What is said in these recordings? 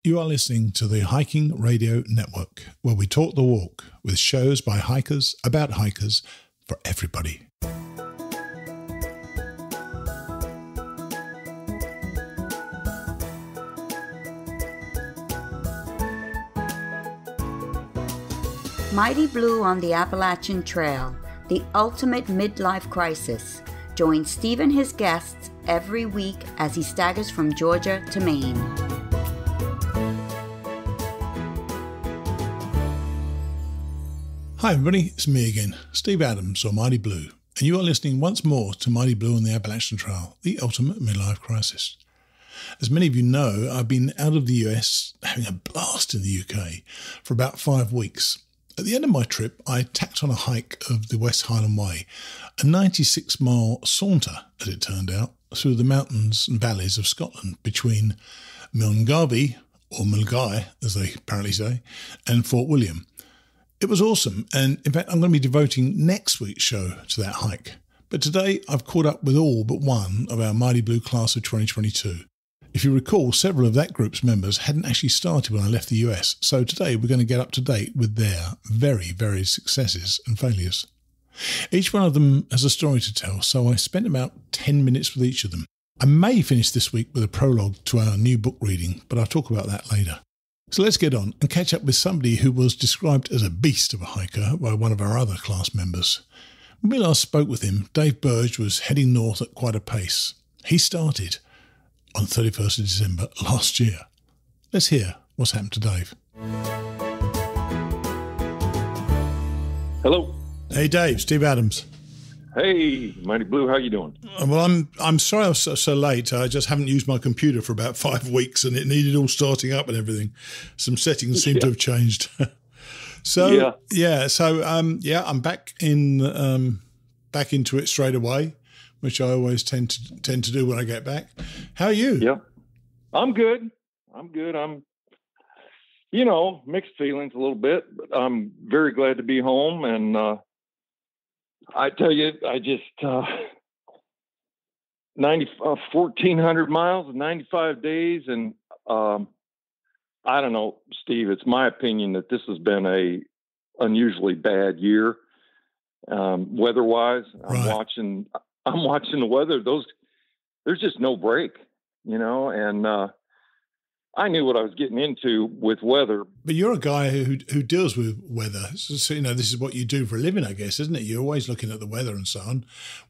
You are listening to the Hiking Radio Network, where we talk the walk with shows by hikers, about hikers, for everybody. Mighty Blue on the Appalachian Trail, the ultimate midlife crisis. Join Steve and his guests every week as he staggers from Georgia to Maine. Hi everybody, it's me again, Steve Adams, or Mighty Blue, and you are listening once more to Mighty Blue on the Appalachian Trail, the ultimate midlife crisis. As many of you know, I've been out of the US, having a blast in the UK, for about 5 weeks. At the end of my trip, I tacked on a hike of the West Highland Way, a 96-mile saunter, as it turned out, through the mountains and valleys of Scotland between Milngavie, or Milngavie, as they apparently say, and Fort William. It was awesome, and in fact I'm going to be devoting next week's show to that hike. But today I've caught up with all but one of our Mighty Blue class of 2022. If you recall, several of that group's members hadn't actually started when I left the US, so today we're going to get up to date with their very varied successes and failures. Each one of them has a story to tell, so I spent about 10 minutes with each of them. I may finish this week with a prologue to our new book reading, but I'll talk about that later. So let's get on and catch up with somebody who was described as a beast of a hiker by one of our other class members. When we last spoke with him, Dave Burge was heading north at quite a pace. He started on 31st of December last year. Let's hear what's happened to Dave. Hello. Hey Dave, Steve Adams. Hey, Mighty Blue, how you doing? Well, I'm sorry I was so late. I just haven't used my computer for about 5 weeks and it needed all starting up and everything. Some settings seem to have changed. So I'm back into it straight away, which I always tend to do when I get back. How are you? Yeah, I'm good. I'm mixed feelings a little bit, but I'm very glad to be home. And I tell you, I just 1,400 miles in 95 days, and I don't know, Steve. It's my opinion that this has been a unusually bad year, weather-wise. Right. I'm watching the weather. There's just no break, and I knew what I was getting into with weather. But you're a guy who deals with weather. So, this is what you do for a living, I guess, isn't it? You're always looking at the weather and so on.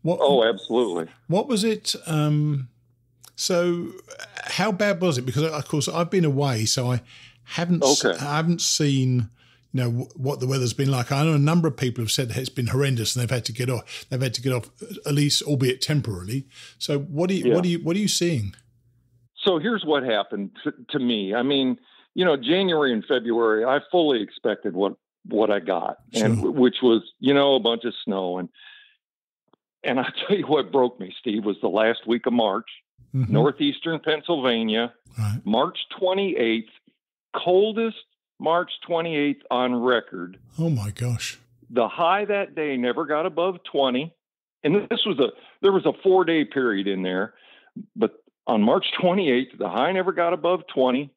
Oh, absolutely. What was it? So how bad was it? Because, of course, I've been away, so I haven't seen, what the weather's been like. I know a number of people have said that it's been horrendous and they've had to get off. They've had to get off, at least, albeit temporarily. So what are you seeing? So here's what happened to me. I mean, January and February, I fully expected what I got, sure. and which was, a bunch of snow. And I tell you what broke me, Steve, was the last week of March, northeastern Pennsylvania, right. March 28th, coldest March 28th on record. Oh my gosh. The high that day never got above 20. And there was a 4-day period in there, but on March 28th, the high never got above 20.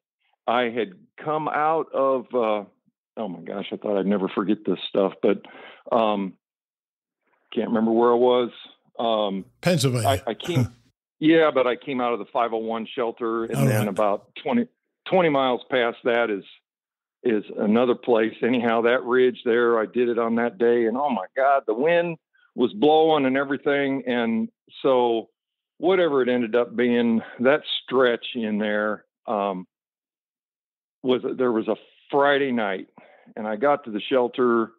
I had come out of, oh my gosh, I thought I'd never forget this stuff, but can't remember where I was. Pennsylvania. I came, yeah, but I came out of the 501 shelter, and then about 20 miles past that is another place. Anyhow, that ridge there, I did it on that day, and oh my God, the wind was blowing and everything, and so whatever it ended up being, that stretch in there was a Friday night, and I got to the shelter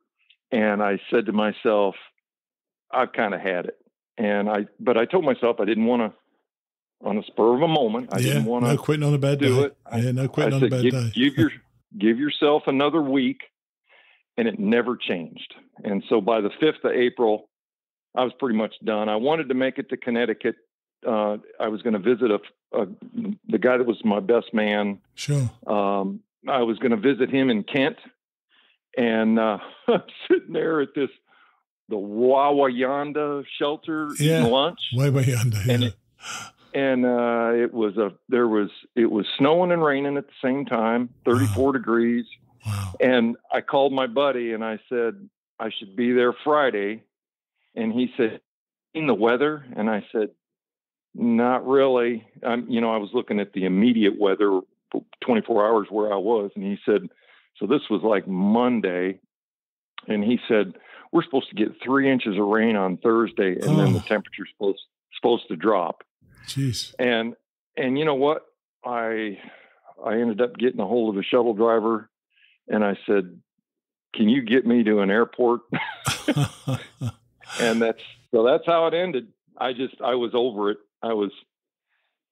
and I said to myself, I've kind of had it. But I told myself I didn't want to, on the spur of a moment, I didn't want to. No quitting on a bad do day. it. No quitting on a bad day. Give yourself another week, and it never changed. And so by the 5th of April, I was pretty much done. I wanted to make it to Connecticut. I was going to visit the guy that was my best man. Sure. I was going to visit him in Kent, and I'm sitting there at the Wawayanda shelter eating lunch. Wawayanda, yeah. And it was snowing and raining at the same time, 34 degrees. Wow. And I called my buddy and I said, I should be there Friday. And he said, in the weather? And I said, not really. I was looking at the immediate weather, 24 hours where I was. And he said, so this was like Monday. And he said, we're supposed to get 3 inches of rain on Thursday. And then the temperature's supposed to drop. Jeez. And you know what? I ended up getting a hold of a shuttle driver and I said, can you get me to an airport? And that's how it ended. I was over it. I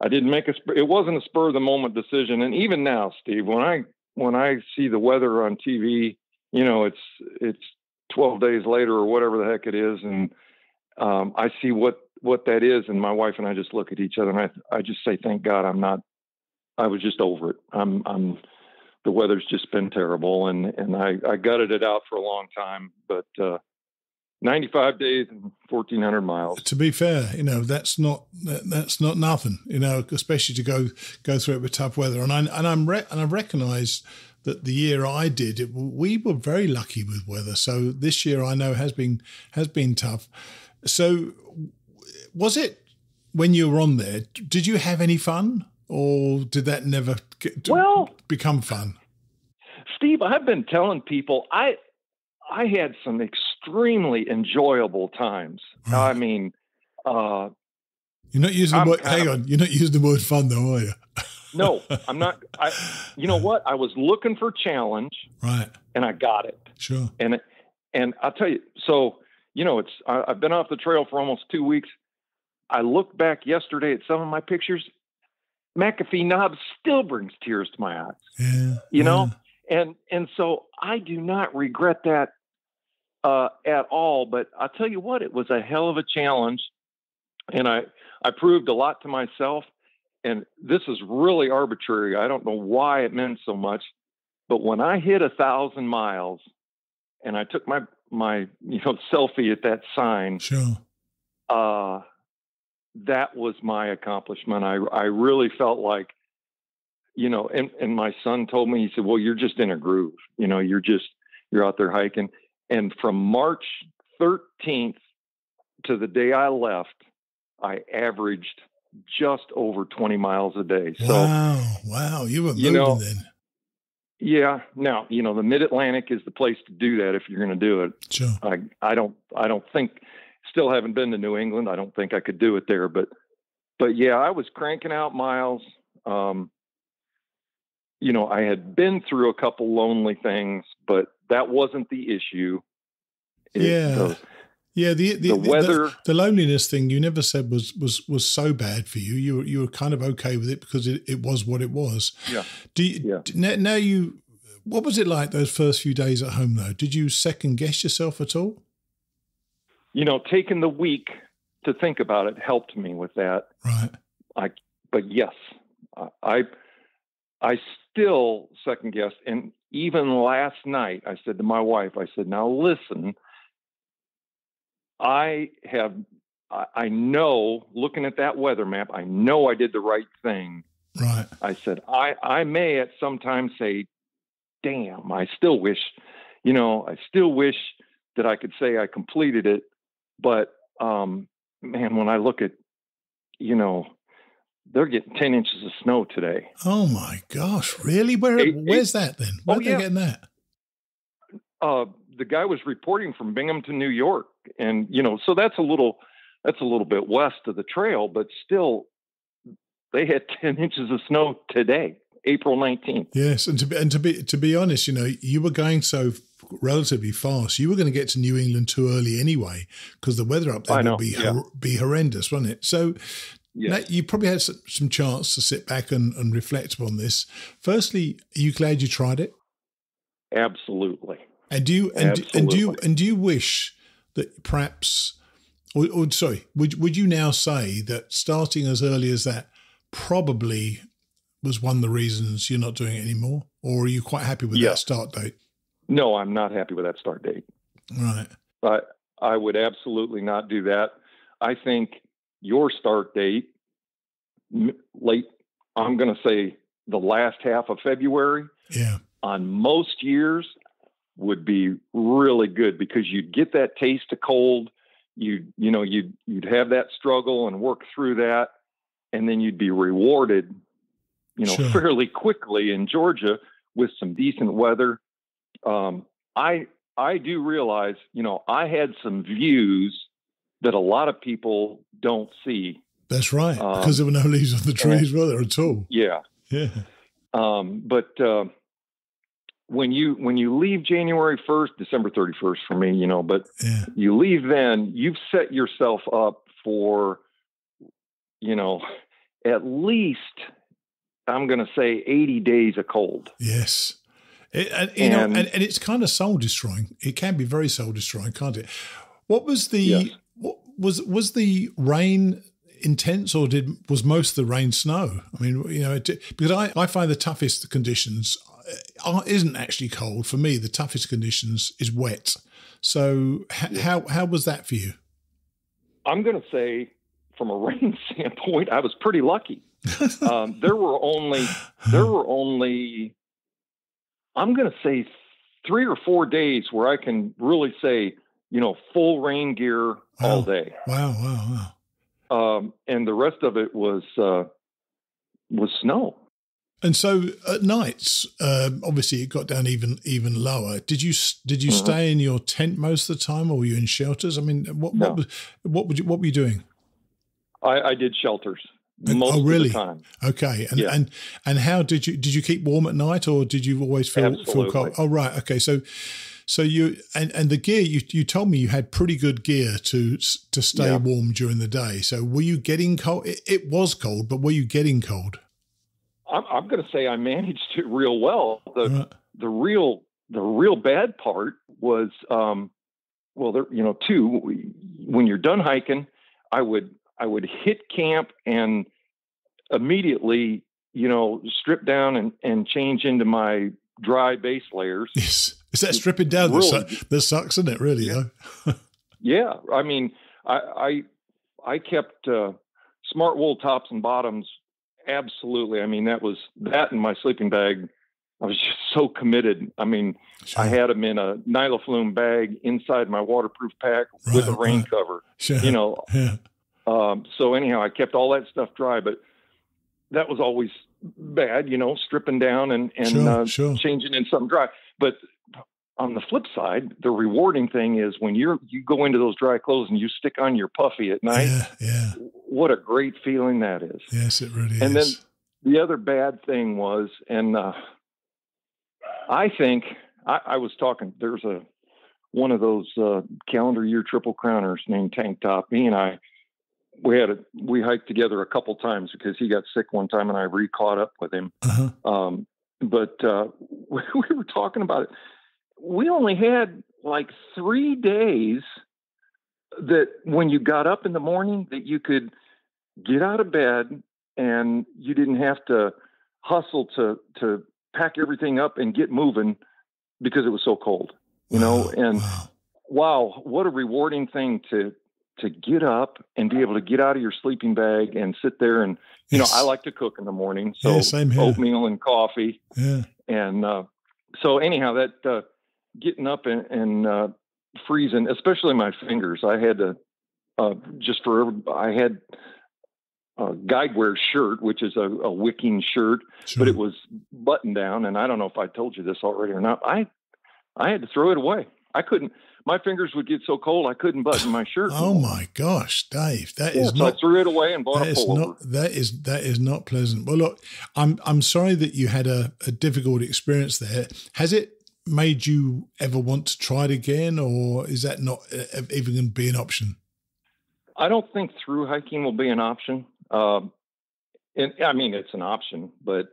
didn't make it wasn't a spur of the moment decision. And even now, Steve, when I see the weather on TV, it's 12 days later or whatever the heck it is. And I see what that is. And my wife and I just look at each other and I just say, thank God I was just over it. The weather's just been terrible. And I gutted it out for a long time, but 95 days and 1,400 miles. To be fair, that's not nothing, especially to go through it with tough weather. And I recognise that the year I did it, we were very lucky with weather. So this year I know has been tough. So was it when you were on there? Did you have any fun, or did that never become fun? Steve, I've been telling people I had some extremely enjoyable times. Right. I mean, you're not using the word. Hang on, you're not using the word fun, though, are you? No, I'm not. You know what? I was looking for challenge, right, and I got it. Sure. And I'll tell you. So I've been off the trail for almost 2 weeks. I looked back yesterday at some of my pictures. McAfee Knob still brings tears to my eyes. Yeah. You know, and so I do not regret that at all. But I'll tell you what, it was a hell of a challenge, and I proved a lot to myself. And this is really arbitrary. I don't know why it meant so much, but when I hit 1,000 miles, and I took my selfie at that sign, sure, that was my accomplishment. I really felt like, and my son told me, he said, well, you're just in a groove. You're out there hiking. And from March 13th to the day I left, I averaged just over 20 miles a day. So, wow. You were moving then. Yeah. Now, the Mid-Atlantic is the place to do that if you're going to do it. Sure. I don't think, still haven't been to New England. I don't think I could do it there, but yeah, I was cranking out miles. I had been through a couple lonely things, but that wasn't the issue. The weather, the loneliness thing you never said was so bad for you. You were kind of okay with it because it was what it was. Yeah. Now what was it like those first few days at home though? Did you second guess yourself at all? Taking the week to think about it helped me with that. Right. But yes, I still second guessed. And even last night I said to my wife, now listen, I know, looking at that weather map, I know I did the right thing. Right. I said, I may at some time say, damn, I still wish that I could say I completed it. But, man, when I look at, they're getting 10 inches of snow today. Oh my gosh. Really? Where's that then? Where are they getting that? The guy was reporting from Binghamton, New York. And, so that's a little bit west of the trail, but still they had 10 inches of snow today, April 19th. Yes. And to be honest, you were going so relatively fast. You were going to get to New England too early anyway, because the weather up there would be horrendous, wasn't it? So now you probably had some chance to sit back and reflect upon this. Firstly, are you glad you tried it? Absolutely. And do you wish that perhaps, would you now say that starting as early as that probably was one of the reasons you're not doing it anymore? Or are you quite happy with that start date? No, I'm not happy with that start date. Right. I would absolutely not do that. I think your start date late, I'm going to say the last half of February. Yeah. On most years would be really good because you'd get that taste of cold. You'd have that struggle and work through that. And then you'd be rewarded, Sure. fairly quickly in Georgia with some decent weather. I do realize, I had some views that a lot of people don't see. That's right, because there were no leaves on the trees, were there, at all? Yeah. Yeah. But when you leave January 1st, December 31st for me, but Yeah. you leave then, you've set yourself up for, at least, I'm going to say 80 days of cold. Yes. And it's kind of soul destroying. It can be very soul destroying, can't it? What was the Yes. was the rain intense, or was most of the rain snow? I mean, because I find the toughest conditions isn't actually cold. For me, the toughest conditions is wet. So how was that for you? I'm going to say, from a rain standpoint, I was pretty lucky. There were only, I'm going to say 3 or 4 days where I can really say, full rain gear all day. Wow. And the rest of it was snow. And so at nights, obviously it got down even lower. Did you stay in your tent most of the time, or were you in shelters? I mean, what were you doing? I did shelters most of the time. Okay. And how did you keep warm at night, or did you always feel cold? Oh, right. Okay. So you and the gear, you told me you had pretty good gear to stay warm during the day. So were you getting cold? It was cold, but were you getting cold? I'm going to say I managed it real well. The real bad part was, when you're done hiking, I would hit camp and immediately, strip down and change into my dry base layers. Yes. Is that stripping down that sucks, isn't it? Really, though? Yeah. I mean, I kept smart wool tops and bottoms. Absolutely. I mean, that in my sleeping bag. I was just so committed. I mean, sure. I had them in a Nylaflume bag inside my waterproof pack with a rain cover, Sure. Yeah. So anyhow, I kept all that stuff dry, but that was always bad, stripping down and sure. changing in something dry. But on the flip side, the rewarding thing is when you go into those dry clothes and you stick on your puffy at night. Yeah. What a great feeling that is. Yes, it really is. And then the other bad thing was, and I think I was talking, there's one of those calendar year Triple Crowners named Tank Top. Me and I, we hiked together a couple times because he got sick one time and I caught up with him. Uh-huh. But we were talking about it. We only had like 3 days that when you got up in the morning that you could get out of bed and you didn't have to hustle to pack everything up and get moving because it was so cold, and wow, what a rewarding thing to get up and be able to get out of your sleeping bag and sit there. And, I like to cook in the morning. So same here. Oatmeal and coffee. Yeah. And so anyhow, that getting up and freezing, especially my fingers, I had to, I had a guide wear shirt, which is a wicking shirt, sure. but it was button down. And I don't know if I told you this already or not. I had to throw it away. I couldn't, my fingers would get so cold I couldn't button my shirt. Oh my gosh, Dave, that is so not. I threw it away and bought a pullover. That is not pleasant. Well, look, I'm sorry that you had a difficult experience there. Has it made you ever want to try it again, or is that not even going to be an option? I don't think through hiking will be an option. And I mean, it's an option, but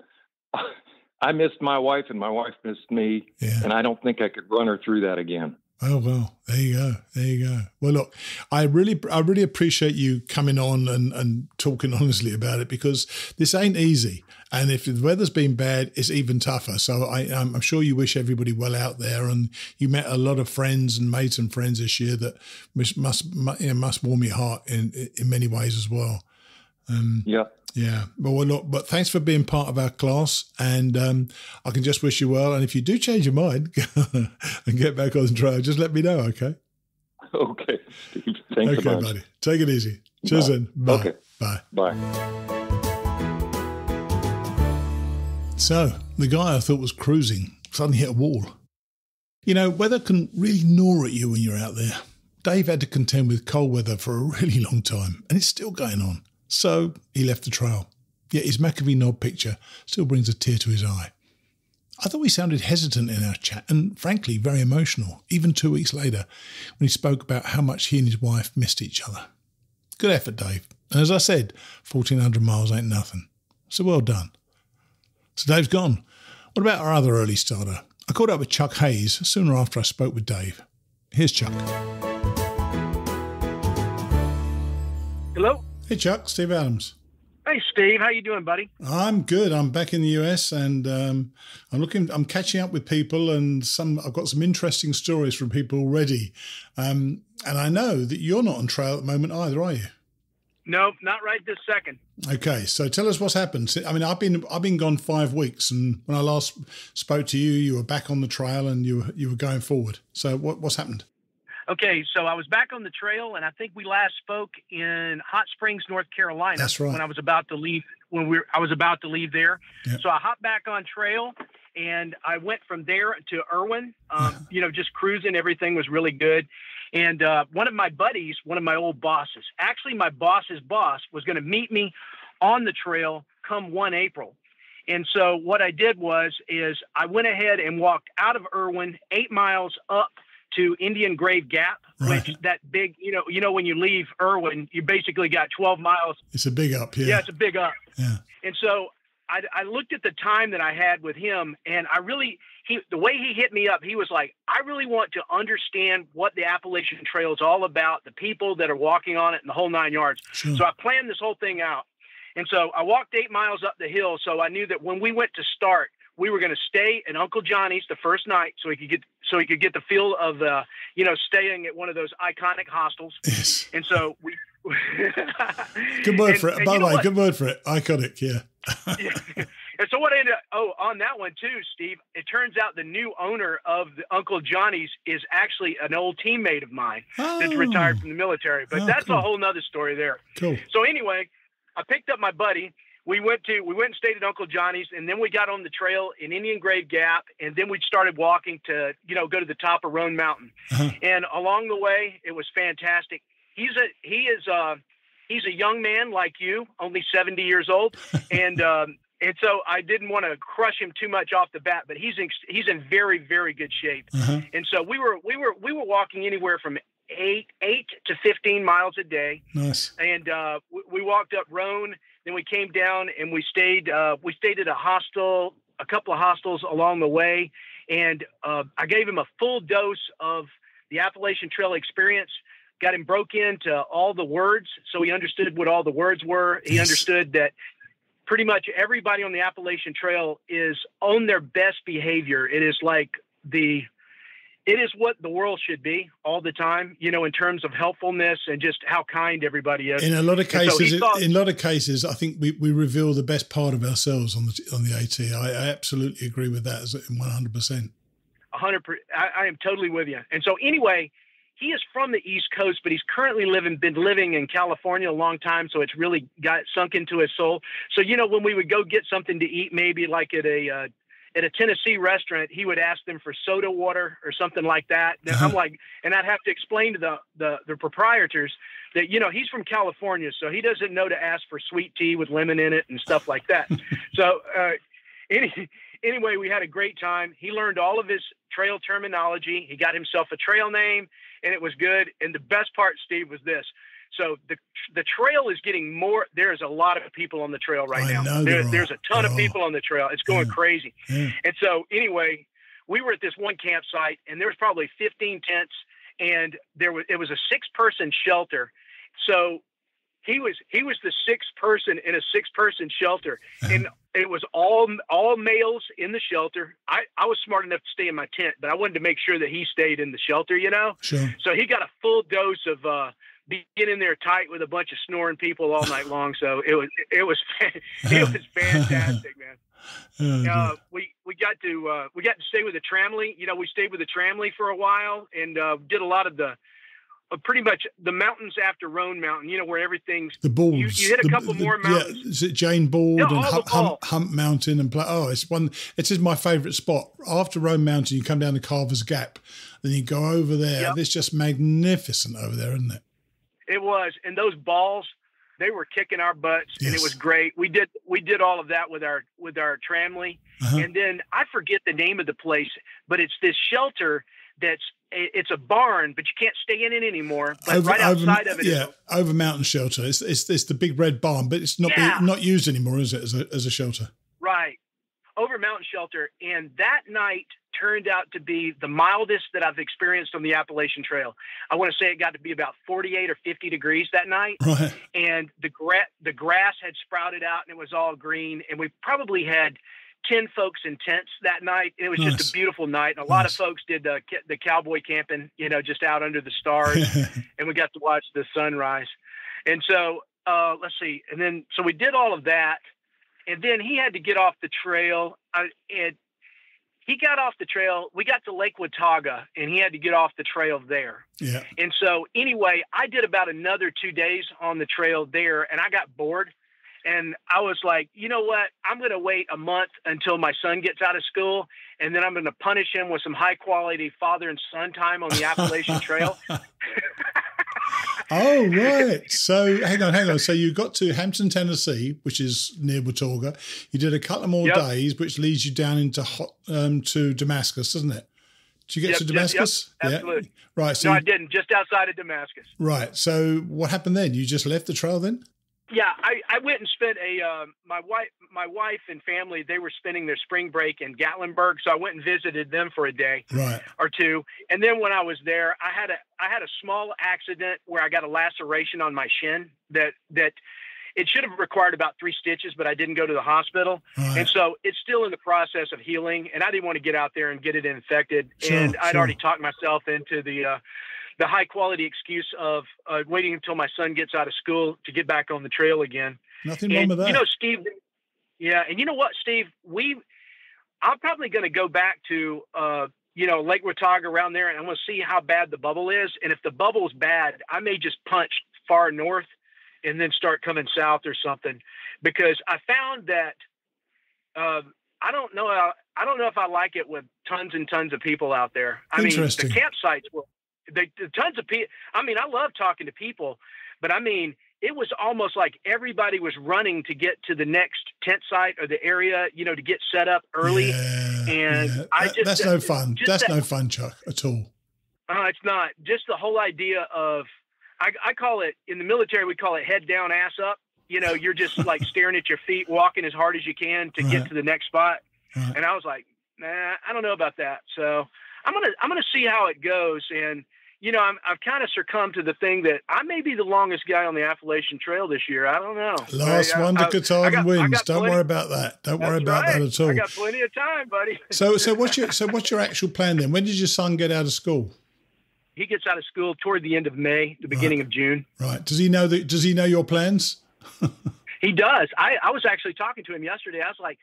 I missed my wife and my wife missed me. Yeah. And I don't think I could run her through that again. Oh, well, there you go. Well, look, I really appreciate you coming on and talking honestly about it, because this ain't easy. And if the weather's been bad, it's even tougher. So I'm sure you wish everybody well out there. And you met a lot of friends and made some friends this year that must warm your heart in many ways as well. Yeah. Yeah. Well, look, but thanks for being part of our class, and I can just wish you well. And if you do change your mind and get back on the trail, just let me know, okay? Okay, Steve. Thanks okay, a bunch. buddy. Take it easy. Cheers then. Bye. Okay. Bye. Bye. So, the guy I thought was cruising suddenly hit a wall. You know, weather can really gnaw at you when you're out there. Dave had to contend with cold weather for a really long time, and it's still going on. So he left the trail. Yet his McAfee Knob picture still brings a tear to his eye. I thought he sounded hesitant in our chat and, frankly, very emotional, even 2 weeks later, when he spoke about how much he and his wife missed each other. Good effort, Dave. And as I said, 1,400 miles ain't nothing. So well done. So Dave's gone. What about our other early starter? I caught up with Chuck Hayes sooner after I spoke with Dave. Here's Chuck. Hello? Hey, Chuck. Steve Adams. Hey, Steve. How you doing, buddy? I'm good. I'm back in the US, and I'm catching up with people, and I've got some interesting stories from people already. And I know that you're not on trail at the moment either, are you? No, not right this second. Okay, so tell us what's happened. I mean, I've been gone 5 weeks, and when I last spoke to you, you were back on the trail and you were going forward. So what's happened? Okay, so I was back on the trail, and I think we last spoke in Hot Springs, North Carolina. That's right. When I was about to leave. I was about to leave there. Yep. So I hopped back on trail, and I went from there to Irwin. Just cruising. Everything was really good. And one of my buddies, one of my old bosses, actually my boss's boss, was going to meet me on the trail come 1 April. And so what I did is I went ahead and walked out of Irwin 8 miles up to Indian Grave Gap, right. Which that big, when you leave Irwin, you basically got 12 miles. It's a big up, yeah. Yeah, it's a big up. Yeah. And so I looked at the time that I had with him, and the way he hit me up, he was like, I really want to understand what the Appalachian Trail is all about, the people that are walking on it, and the whole 9 yards. Sure. So I planned this whole thing out. And so I walked 8 miles up the hill, so I knew that when we went to start, we were going to stay at Uncle Johnny's the first night, so he could get the feel of staying at one of those iconic hostels. Yes. And so we. Good word for it. By the way, good word for it. Iconic, yeah. Yeah. And so what I ended up, on that one too, Steve, it turns out the new owner of the Uncle Johnny's is actually an old teammate of mine that's retired from the military. But that's cool. a whole nother story there. Cool. So anyway, I picked up my buddy. We went and stayed at Uncle Johnny's, and then we got on the trail in Indian Grave Gap, and then we started walking to, go to the top of Roan Mountain. Uh-huh. And along the way, it was fantastic. He is a young man like you, only 70 years old, and so I didn't want to crush him too much off the bat, but he's in very, very good shape. Uh-huh. And so we were walking anywhere from 8 to 15 miles a day. Nice. And we walked up Roan. Then we came down and we stayed at a couple of hostels along the way. And I gave him a full dose of the Appalachian Trail experience, got him broke into all the words. So he understood what all the words were. He understood that pretty much everybody on the Appalachian Trail is on their best behavior. It is what the world should be all the time, in terms of helpfulness and just how kind everybody is. In a lot of cases, I think we reveal the best part of ourselves on the AT. I absolutely agree with that 100%. 100%. I am totally with you. And so anyway, he is from the East Coast, but he's currently been living in California a long time. So it's really got sunk into his soul. So, when we would go get something to eat, maybe like at a Tennessee restaurant, he would ask them for soda water or something like that. And I'm like, and I'd have to explain to the proprietors that, he's from California, so he doesn't know to ask for sweet tea with lemon in it and stuff like that. So anyway, we had a great time. He learned all of his trail terminology. He got himself a trail name, and it was good. And the best part, Steve, was this. So the trail is getting more. There's a lot of people on the trail right now. There's a ton of people on the trail. It's going crazy. Yeah. And so anyway, we were at this one campsite, and there was probably 15 tents, and it was a 6-person shelter. So he was the 6th person in a 6-person shelter, and it was all males in the shelter. I was smart enough to stay in my tent, but I wanted to make sure that he stayed in the shelter, Sure. So he got a full dose of being in there tight with a bunch of snoring people all night long. So it was fantastic, man. We got to stay with the Tramley. You know, we stayed with the Tramley for a while and did a lot of the pretty much the mountains after Roan Mountain. You know, where everything's the Balls. You hit a couple more mountains. Yeah, is it Jane Bald No, and Hump Mountain and it is my favourite spot. After Roan Mountain, you come down to Carver's Gap, then you go over there. Yep. It's just magnificent over there, isn't it? It was, and those balls, they were kicking our butts, and it was great. We did all of that with our Tramley, and then I forget the name of the place, but it's this shelter it's a barn, but you can't stay in it anymore. But right outside of it, over mountain shelter. It's the big red barn, but it's not used anymore, is it? As a shelter, right? Over mountain shelter, and that night turned out to be the mildest that I've experienced on the Appalachian Trail. I want to say it got to be about 48 or 50 degrees that night. Right. And the grass had sprouted out and it was all green. And we probably had 10 folks in tents that night. It was just a beautiful night. And a lot of folks did the cowboy camping, you know, just out under the stars. And we got to watch the sunrise. And so, let's see. And then, so we did all of that. And then he had to get off the trail. He got off the trail. We got to Lake Watauga, and he had to get off the trail there. Yeah. And so anyway, I did about another 2 days on the trail there, and I got bored. And I was like, you know what? I'm going to wait a month until my son gets out of school, and then I'm going to punish him with some high-quality father and son time on the Appalachian Trail. Oh, right. So hang on. So you got to Hampton, Tennessee, which is near Watauga. You did a couple more days, which leads you down into to Damascus, doesn't it? Did you get to Damascus? Yep, absolutely. Yeah. Right. So no, I didn't. Just outside of Damascus. Right. So what happened then? You just left the trail then? Yeah, I went and spent my wife and family, they were spending their spring break in Gatlinburg, so I went and visited them for a day or two. And then when I was there, I had a small accident where I got a laceration on my shin that it should have required about 3 stitches, but I didn't go to the hospital. Right. And so it's still in the process of healing, and I didn't want to get out there and get it infected. And I'd already talked myself into the high quality excuse of waiting until my son gets out of school to get back on the trail again. Nothing wrong with that. You know, Steve, and you know what, Steve, I'm probably going to go back to, Lake Watauga around there, and I'm going to see how bad the bubble is. And if the bubble is bad, I may just punch far north and then start coming south or something, because I found that, I don't know if I like it with tons and tons of people out there. I mean, the campsites were, the tons of people. I mean, I love talking to people, but I mean, it was almost like everybody was running to get to the next tent site or the area, you know, to get set up early. That's no fun. That's no fun, Chuck, at all. It's not. Just the whole idea of, I call it, in the military, we call it head down, ass up. You know, you're just like staring at your feet, walking as hard as you can to get to the next spot. Right. And I was like, nah, I don't know about that. So I'm gonna see how it goes. And you know, I've kind of succumbed to the thing that I may be the longest guy on the Appalachian Trail this year. I don't know. Last one to Katahdin wins. Don't worry about that. Don't worry about that at all. I got plenty of time, buddy. So what's your actual plan then? When did your son get out of school? He gets out of school toward the end of May, the beginning of June. Right. Does he know your plans? He does. I was actually talking to him yesterday. I was like,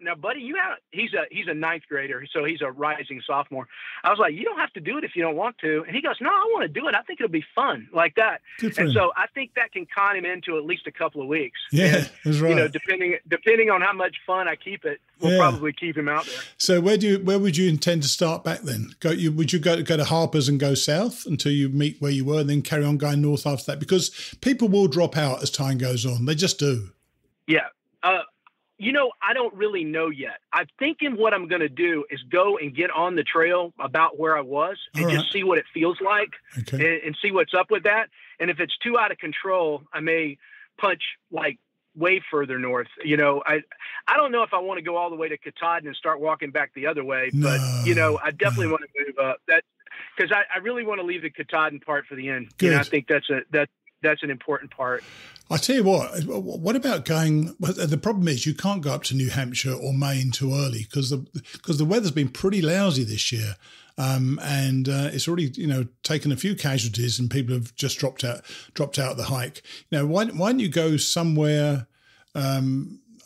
now buddy, he's a ninth grader, so he's a rising sophomore. I was like, you don't have to do it if you don't want to. And he goes, no, I want to do it. I think it'll be fun like that. And so I think that can con him into at least a couple of weeks. Yeah, that's right. You know, depending on how much fun I keep it, we'll probably keep him out there. So where would you intend to start back then? Would you go to Harper's and go south until you meet where you were, and then carry on going north after that? Because people will drop out as time goes on. They just do. Yeah. You know, I don't really know yet. I'm thinking what I'm going to do is go and get on the trail about where I was and just see what it feels like and see what's up with that. And if it's too out of control, I may punch like way further north. You know, I don't know if I want to go all the way to Katahdin and start walking back the other way, but you know, I definitely want to move up that because I really want to leave the Katahdin part for the end. Good. You know, I think that's an important part. I tell you what about going? Well, the problem is you can't go up to New Hampshire or Maine too early because the weather's been pretty lousy this year, and it's already taken a few casualties and people have just dropped out the hike. Why don't you go somewhere?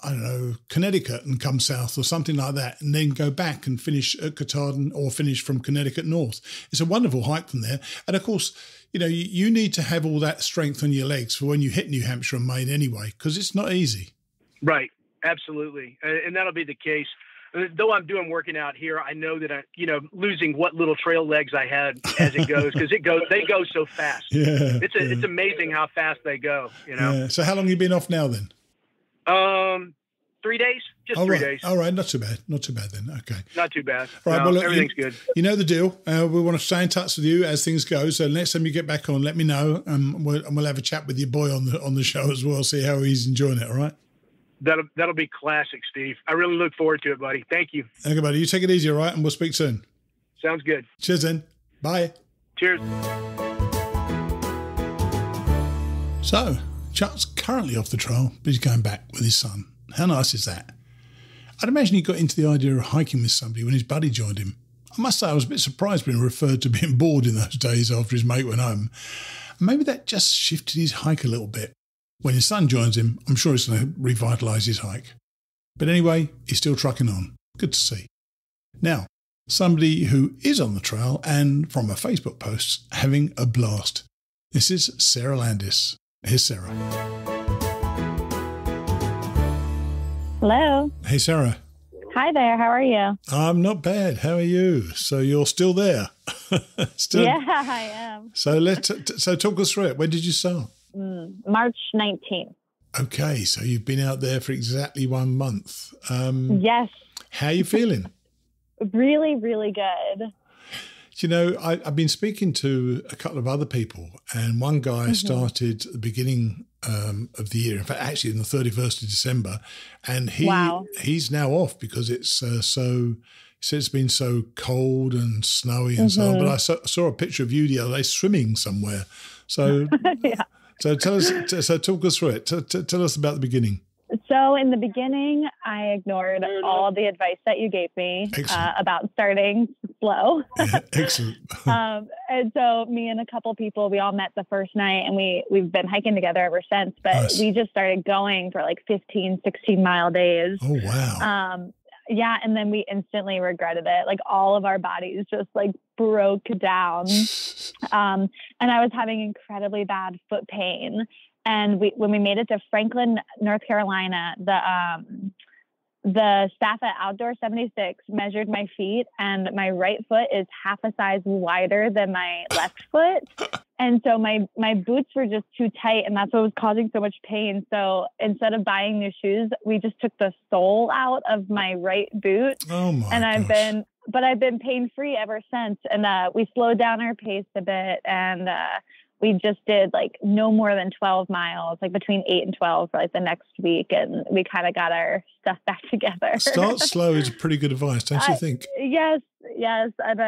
I don't know, Connecticut and come south or something like that, and then go back and finish at Katahdin or finish from Connecticut north. It's a wonderful hike from there. And of course, you need to have all that strength on your legs for when you hit New Hampshire and Maine anyway, because it's not easy. Right. Absolutely. And that'll be the case. Though I'm working out here, I know that losing what little trail legs I had as it goes, because they go so fast. Yeah. It's amazing how fast they go, Yeah. So how long have you been off now then? 3 days, just 3 days. All right, not too bad then. Okay, not too bad. All right, no, well, look, everything's good. You know the deal. We want to stay in touch with you as things go. So next time you get back on, let me know, and we'll have a chat with your boy on the show as well. See how he's enjoying it. All right. That'll be classic, Steve. I really look forward to it, buddy. Thank you. Okay, buddy. You take it easy, all right, and we'll speak soon. Sounds good. Cheers, then. Bye. Cheers. So Chuck's currently off the trail, but he's going back with his son. How nice is that? I'd imagine he got into the idea of hiking with somebody when his buddy joined him. I must say I was a bit surprised being referred to being bored in those days after his mate went home. And maybe that just shifted his hike a little bit. When his son joins him, I'm sure it's going to revitalise his hike. But anyway, he's still trucking on. Good to see. Now, somebody who is on the trail and from a Facebook post having a blast. This is Sarah Landis. Here's Sarah. Hello. Hey, Sarah. Hi there. How are you? I'm not bad. How are you? So you're still there? Still? Yeah, I am. So so talk us through it. When did you start? March 19th. Okay, so you've been out there for exactly 1 month. Yes. How are you feeling? Really, really good. I've been speaking to a couple of other people, and one guy started at the beginning of the year. In fact, actually, on the 31st of December, and he's now off because it's he said it's been so cold and snowy and so on. But I saw a picture of you the other day swimming somewhere. So, yeah. So tell us. So talk us through it. Tell us about the beginning. So in the beginning, I ignored all the advice that you gave me about starting slow. Yeah, excellent. And so me and a couple people, we all met the first night, and we've been hiking together ever since. But nice. We just started going for like 15, 16-mile days. Oh, wow. Yeah, and then we instantly regretted it. Like all of our bodies just like broke down. And I was having incredibly bad foot pain. And when we made it to Franklin, North Carolina, the staff at Outdoor 76 measured my feet, and my right foot is half a size wider than my left foot. And so my boots were just too tight, and that's what was causing so much pain. So instead of buying new shoes, we just took the sole out of my right boot. Oh my and gosh. I've been pain-free ever since. And we slowed down our pace a bit, and we just did like no more than 12 miles, like between 8 and 12 for like the next week. And we kind of got our stuff back together. Start slow is pretty good advice, don't you think? Yes. And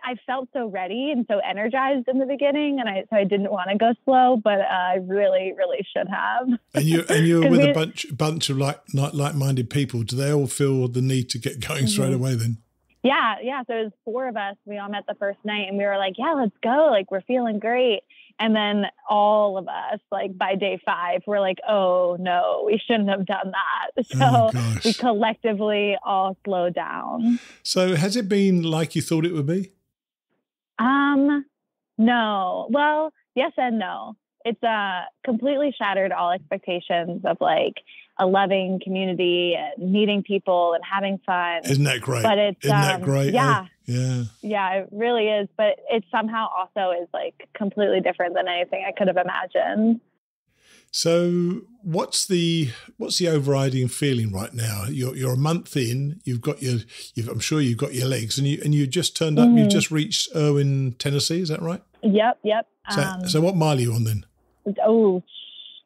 I felt so ready and so energized in the beginning. And so I didn't want to go slow, but I really, really should have. And you were with a bunch of like-minded people. Do they all feel the need to get going straight away then? Yeah. So it was 4 of us. We all met the first night, and we were like, yeah, let's go. Like, we're feeling great. And then all of us, like by day 5, we're like, oh no, we shouldn't have done that. So we collectively all slowed down. So has it been like you thought it would be? No. Well, yes and no. It's completely shattered all expectations of like a loving community and meeting people and having fun. Isn't that great? But it's, Isn't that great? Yeah. Yeah, it really is. But it somehow also is like completely different than anything I could have imagined. So what's the overriding feeling right now? You're a month in. I'm sure you've got your legs, and you just turned up. You've just reached Irwin, Tennessee. Is that right? Yep. So what mile are you on then?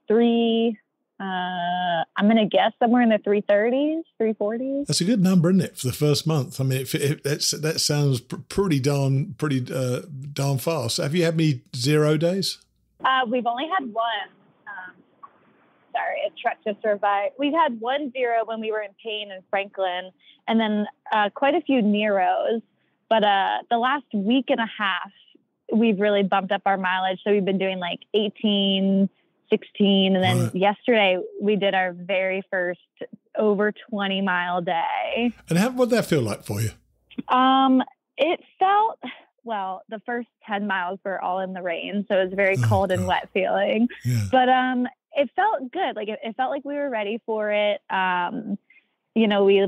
3. I'm going to guess somewhere in the 330s, 340s. That's a good number, isn't it, for the first month? I mean, that sounds pretty darn fast. Have you had many 0 days? We've only had one. Sorry, a truck just drove by. We've had 1 0 when we were in Payne and Franklin, and then quite a few Neros. But the last week and a half, we've really bumped up our mileage. So we've been doing like 18, 16. And then yesterday we did our very first over 20-mile day. And what did that feel like for you? It felt, well, the first 10 miles were all in the rain. So it was very cold and wet feeling. Yeah. But it felt good. Like it felt like we were ready for it. We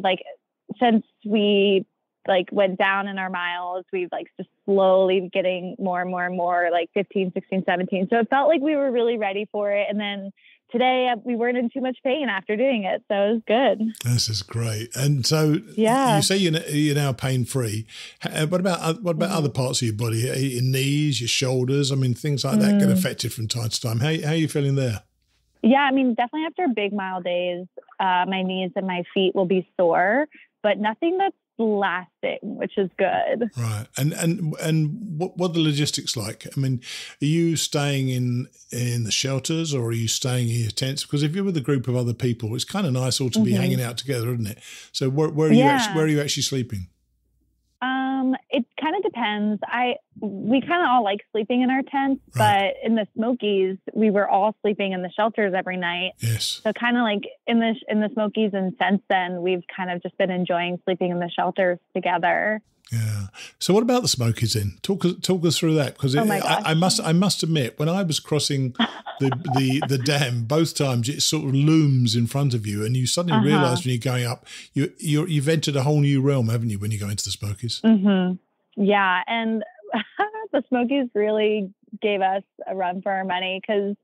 since we went down in our miles, we've just slowly getting more and more and more, like 15, 16, 17. So it felt like we were really ready for it. And then today we weren't in too much pain after doing it. So it was good. This is great. And so you say you're now pain-free. What about other parts of your body? Your knees, your shoulders? I mean, things like that get affected from time to time. How are you feeling there? Yeah, I mean, definitely after big mile days, my knees and my feet will be sore, but nothing that's lasting, which is good. Right. And what are the logistics like? I mean, are you staying in the shelters or are you staying in your tents? Because if you're with a group of other people, it's kind of nice all to be hanging out together, isn't it? So where are you actually sleeping? It kind of depends. We kind of all like sleeping in our tents, but in the Smokies, we were all sleeping in the shelters every night. Yes. So kind of like in the Smokies, and since then, we've kind of just been enjoying sleeping in the shelters together. Yeah. So what about the Smokies then? Talk us through that, because I must admit, when I was crossing the dam both times, it sort of looms in front of you, and you suddenly realise when you're going up, you've entered a whole new realm, haven't you? When you go into the Smokies. Mm-hmm. Yeah, and the Smokies really gave us a run for our money, because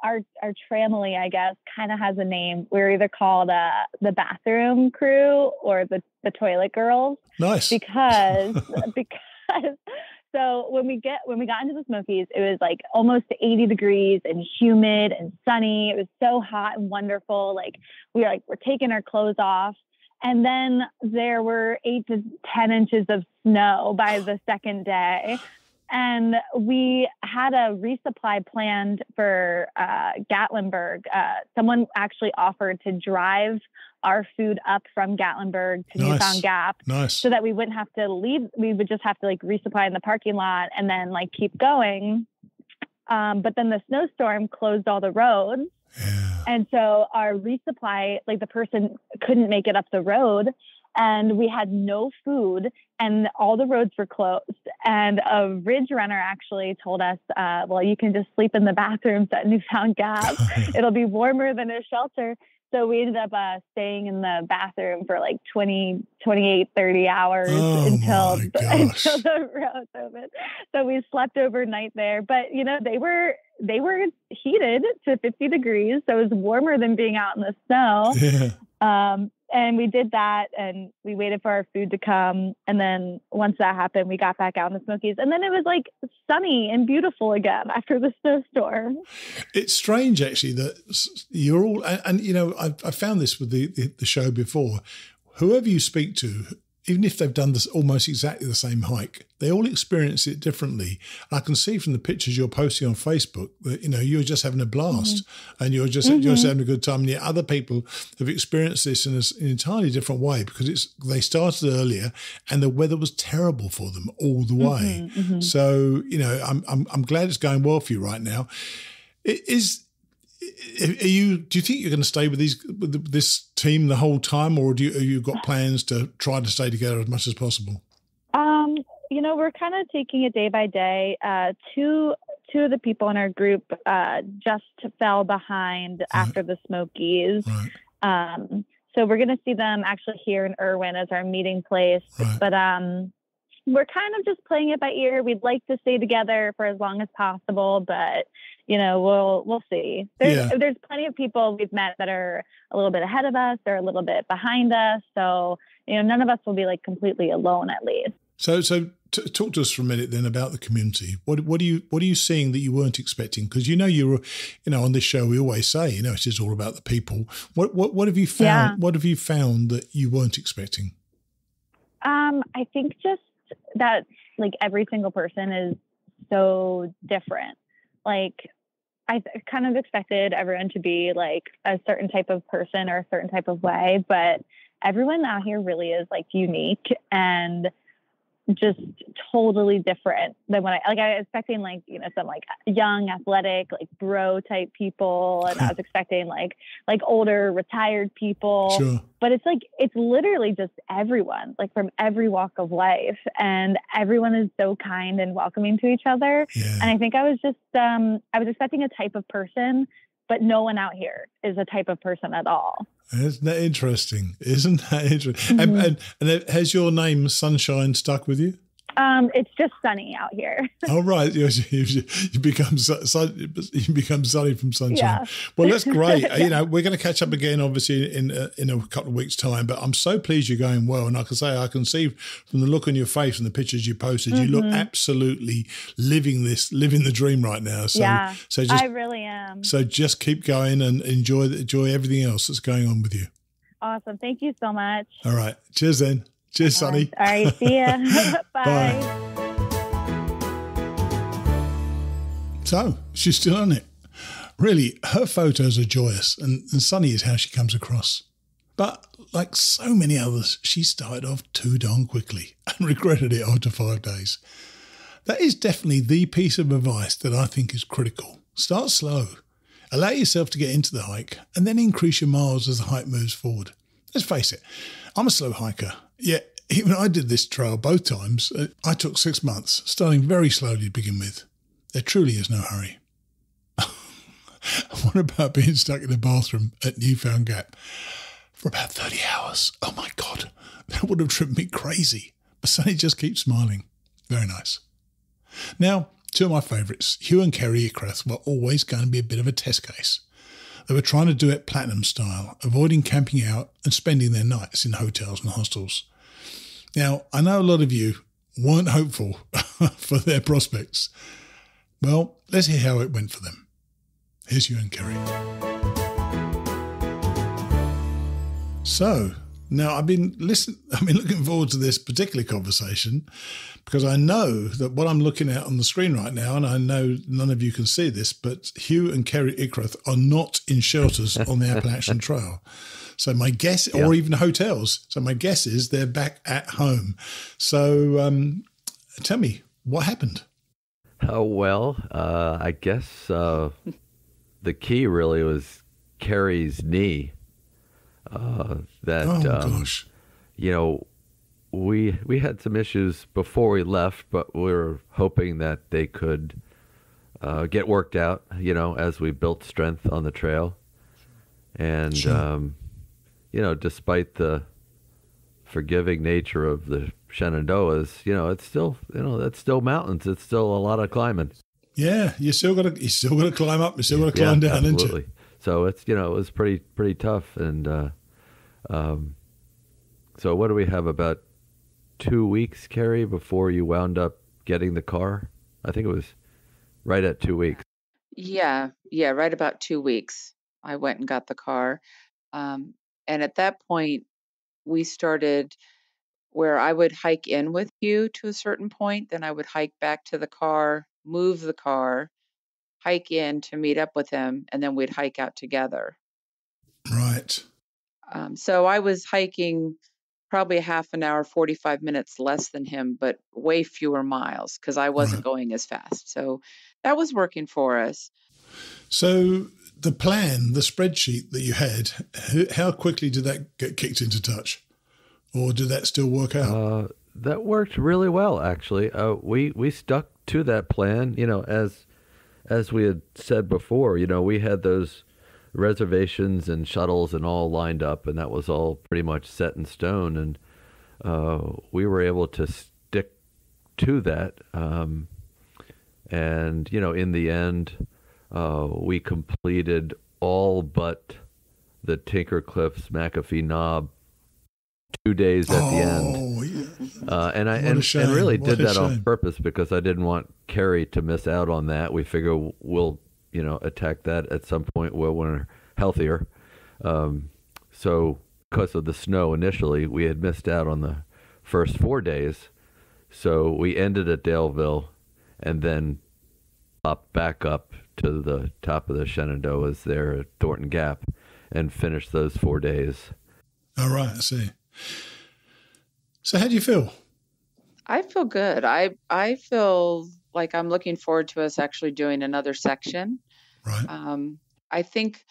our tramily, I guess, kind of has a name. We're either called the bathroom crew or the toilet girls. Nice. Because so when we got into the Smokies, it was like almost 80 degrees and humid and sunny. It was so hot and wonderful. Like we're taking our clothes off. And then there were 8 to 10 inches of snow by the second day. And we had a resupply planned for Gatlinburg. Someone actually offered to drive our food up from Gatlinburg to Newfound Gap, so that we wouldn't have to leave. We would just have to resupply in the parking lot and then keep going. But then the snowstorm closed all the roads. Yeah. And so our resupply, the person couldn't make it up the road, and we had no food and all the roads were closed. And a ridge runner actually told us, well, you can just sleep in the bathrooms at Newfound Gap. It'll be warmer than a shelter. So we ended up staying in the bathroom for 20, 28, 30 hours until the roads opened. So we slept overnight there. But, they were heated to 50 degrees. So it was warmer than being out in the snow. Yeah. And we did that, and we waited for our food to come. And then once that happened, we got back out in the Smokies. And then it was sunny and beautiful again after the snowstorm. It's strange, actually, that you're all, and I found this with the show before. Whoever you speak to, even if they've done this almost exactly the same hike, they all experience it differently. I can see from the pictures you're posting on Facebook that you're just having a blast, and you're just having a good time. And yet other people have experienced this in an entirely different way, because they started earlier and the weather was terrible for them all the way. So I'm glad it's going well for you right now. Do you think you're going to stay with this team the whole time, or have you got plans to try to stay together as much as possible? We're kind of taking it day by day. Two of the people in our group just fell behind after the Smokies. Right. So we're going to see them actually here in Irwin as our meeting place. Right. But we're kind of just playing it by ear. We'd like to stay together for as long as possible, but we'll see. There's plenty of people we've met that are a little bit ahead of us or a little bit behind us. So, none of us will be completely alone, at least. So talk to us for a minute then about the community. What are you seeing that you weren't expecting? Because you were, on this show we always say, it is all about the people. What have you found? Yeah. What have you found that you weren't expecting? I think just that every single person is so different. like, kind of expected everyone to be like a certain type of person or a certain type of way, but everyone out here really is like unique and just totally different than what I was expecting, like, you know, some like young, athletic, like bro type people. And I was expecting like older, retired people, Sure. But it's like, it's literally just everyone, like from every walk of life, and everyone is so kind and welcoming to each other. Yeah. And I think I was just, I was expecting a type of person, but no one out here is a type of person at all. Isn't that interesting? Isn't that interesting? Mm-hmm. And has your name Sunshine stuck with you? It's just sunny out here. Oh, right. You become sunny from sunshine. Yeah. Well, that's great. You know, we're going to catch up again, obviously, in a couple of weeks' time. But I'm so pleased you're going well. And like I say, I can see from the look on your face and the pictures you posted, you look absolutely living the dream right now. So, yeah, so I really am. So just keep going and enjoy everything else that's going on with you. Awesome. Thank you so much. All right. Cheers then. Cheers, Sonny. All right, see ya. Bye. So, she's still on it. Really, her photos are joyous, and Sonny is how she comes across. But, like so many others, she started off too darn quickly and regretted it after 5 days. That is definitely the piece of advice that I think is critical. Start slow. Allow yourself to get into the hike, and then increase your miles as the hike moves forward. Let's face it, I'm a slow hiker. Yeah, even I did this trail both times. I took 6 months, starting very slowly to begin with. There truly is no hurry. What about being stuck in the bathroom at Newfound Gap for about 30 hours? Oh my God, that would have driven me crazy. But Sonny just keeps smiling. Very nice. Now, two of my favourites, Hugh and Kerry Ickrath, were always going to be a bit of a test case. They were trying to do it platinum style, avoiding camping out and spending their nights in hotels and hostels. Now, I know a lot of you weren't hopeful for their prospects. Well, let's hear how it went for them. Here's Hugh and Kerry. So, now I've been looking forward to this particular conversation because I know that what I'm looking at on the screen right now, and I know none of you can see this, but Hugh and Kerry Ickrath are not in shelters on the Appalachian Trail. So my guess, or even hotels. So my guess is they're back at home. So tell me, what happened? Oh, well, I guess the key really was Kerry's knee. Gosh. You know, we had some issues before we left, but we were hoping that they could get worked out, you know, as we built strength on the trail. And, sure. You know, despite the forgiving nature of the Shenandoahs, you know, it's still, you know, that's still mountains. It's still a lot of climbing. Yeah, you still got to climb up. You still got to climb down, absolutely. Ain't you? So it's, you know, it was pretty tough. And so what do we have, about 2 weeks, Kerry, before you wound up getting the car? I think it was right at 2 weeks. Yeah, right about 2 weeks. I went and got the car. And at that point, we started where I would hike in with you to a certain point. Then I would hike back to the car, move the car, hike in to meet up with him, and then we'd hike out together. Right. So I was hiking probably a half an hour, 45 minutes less than him, but way fewer miles because I wasn't going as fast. So that was working for us. So the plan, the spreadsheet that you had, how quickly did that get kicked into touch? Or did that still work out? That worked really well, actually. We stuck to that plan, you know, as we had said before. You know, we had those reservations and shuttles and all lined up, and that was all pretty much set in stone. And we were able to stick to that. And, you know, in the end, we completed all but the Tinker Cliffs McAfee Knob 2 days at the end. Yeah. And I really did that on purpose because I didn't want Kerry to miss out on that. We figure we'll, you know, attack that at some point when we're healthier. So because of the snow initially, we had missed out on the first 4 days. So we ended at Daleville and then pop back up to the top of the Shenandoahs there at Thornton Gap and finish those 4 days. All right, I see. So how do you feel? I feel good. I feel like I'm looking forward to us actually doing another section. Right. I think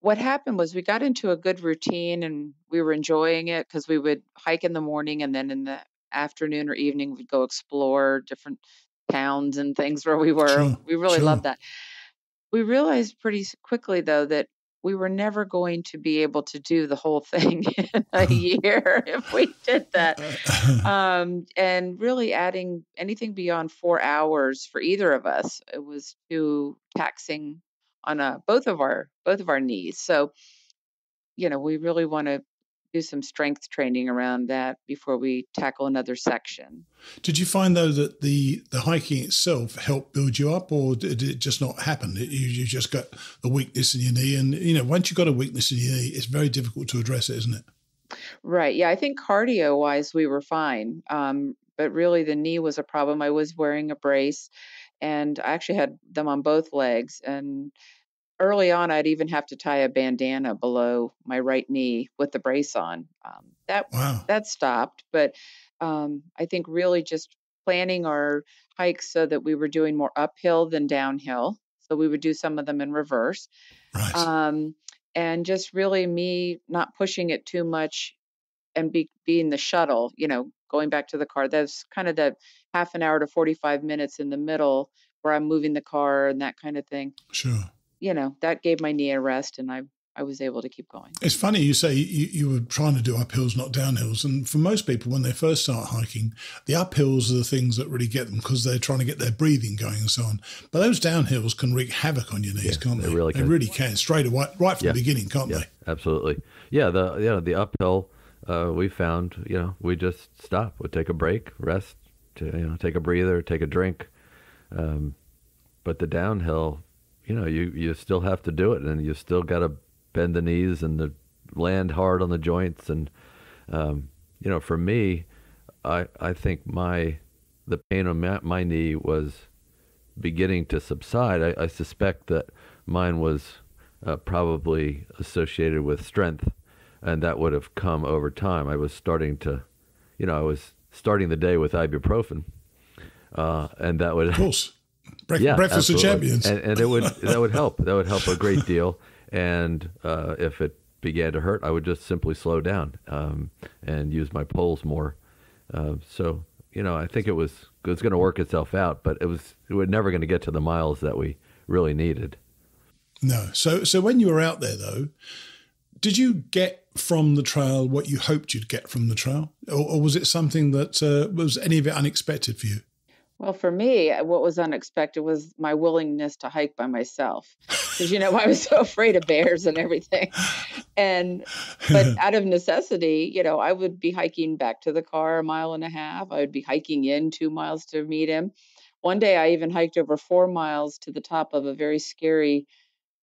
what happened was we got into a good routine and we were enjoying it because we would hike in the morning and then in the afternoon or evening we'd go explore different towns and things where we were. Sure, We really sure. loved that. We realized pretty quickly, though, that we were never going to be able to do the whole thing in a year if we did that. And really adding anything beyond 4 hours for either of us, it was too taxing on both of our knees. So, we really want to do some strength training around that before we tackle another section. Did you find, though, that the hiking itself helped build you up, or did it just not happen? You just got a weakness in your knee, and, once you've got a weakness in your knee, it's very difficult to address it, isn't it? Right. Yeah, I think cardio-wise, we were fine. But really the knee was a problem. I was wearing a brace, and I actually had them on both legs. And early on, I'd even have to tie a bandana below my right knee with the brace on. That stopped. But I think really just planning our hikes so that we were doing more uphill than downhill. So we would do some of them in reverse. Right. And just really me not pushing it too much and being the shuttle, going back to the car. That's kind of the half an hour to 45 minutes in the middle where I'm moving the car and that kind of thing. Sure. That gave my knee a rest, and I was able to keep going. It's funny you say you were trying to do uphills, not downhills. And for most people, when they first start hiking, the uphills are the things that really get them because they're trying to get their breathing going and so on. But those downhills can wreak havoc on your knees, can't they? They really can, straight away, right from the beginning, can't they? Absolutely. Yeah, the uphill, we found, we just stop. We'd take a break, rest, take a breather, take a drink. But the downhill, you still have to do it, and you still got to bend the knees and land hard on the joints. And, for me, I think the pain on my knee was beginning to subside. I suspect that mine was probably associated with strength, and that would have come over time. I was starting to, I was starting the day with ibuprofen, and that would... Of course. Breakfast of champions. And that would help. That would help a great deal. And if it began to hurt, I would just simply slow down and use my poles more. So, I think it was going to work itself out, but it was never going to get to the miles that we really needed. No. So when you were out there, though, did you get from the trail what you hoped you'd get from the trail? Or was it something that was any of it unexpected for you? Well, for me, what was unexpected was my willingness to hike by myself. Because, I was so afraid of bears and everything. But out of necessity, I would be hiking back to the car 1.5 miles. I would be hiking in 2 miles to meet him. One day I even hiked over 4 miles to the top of a very scary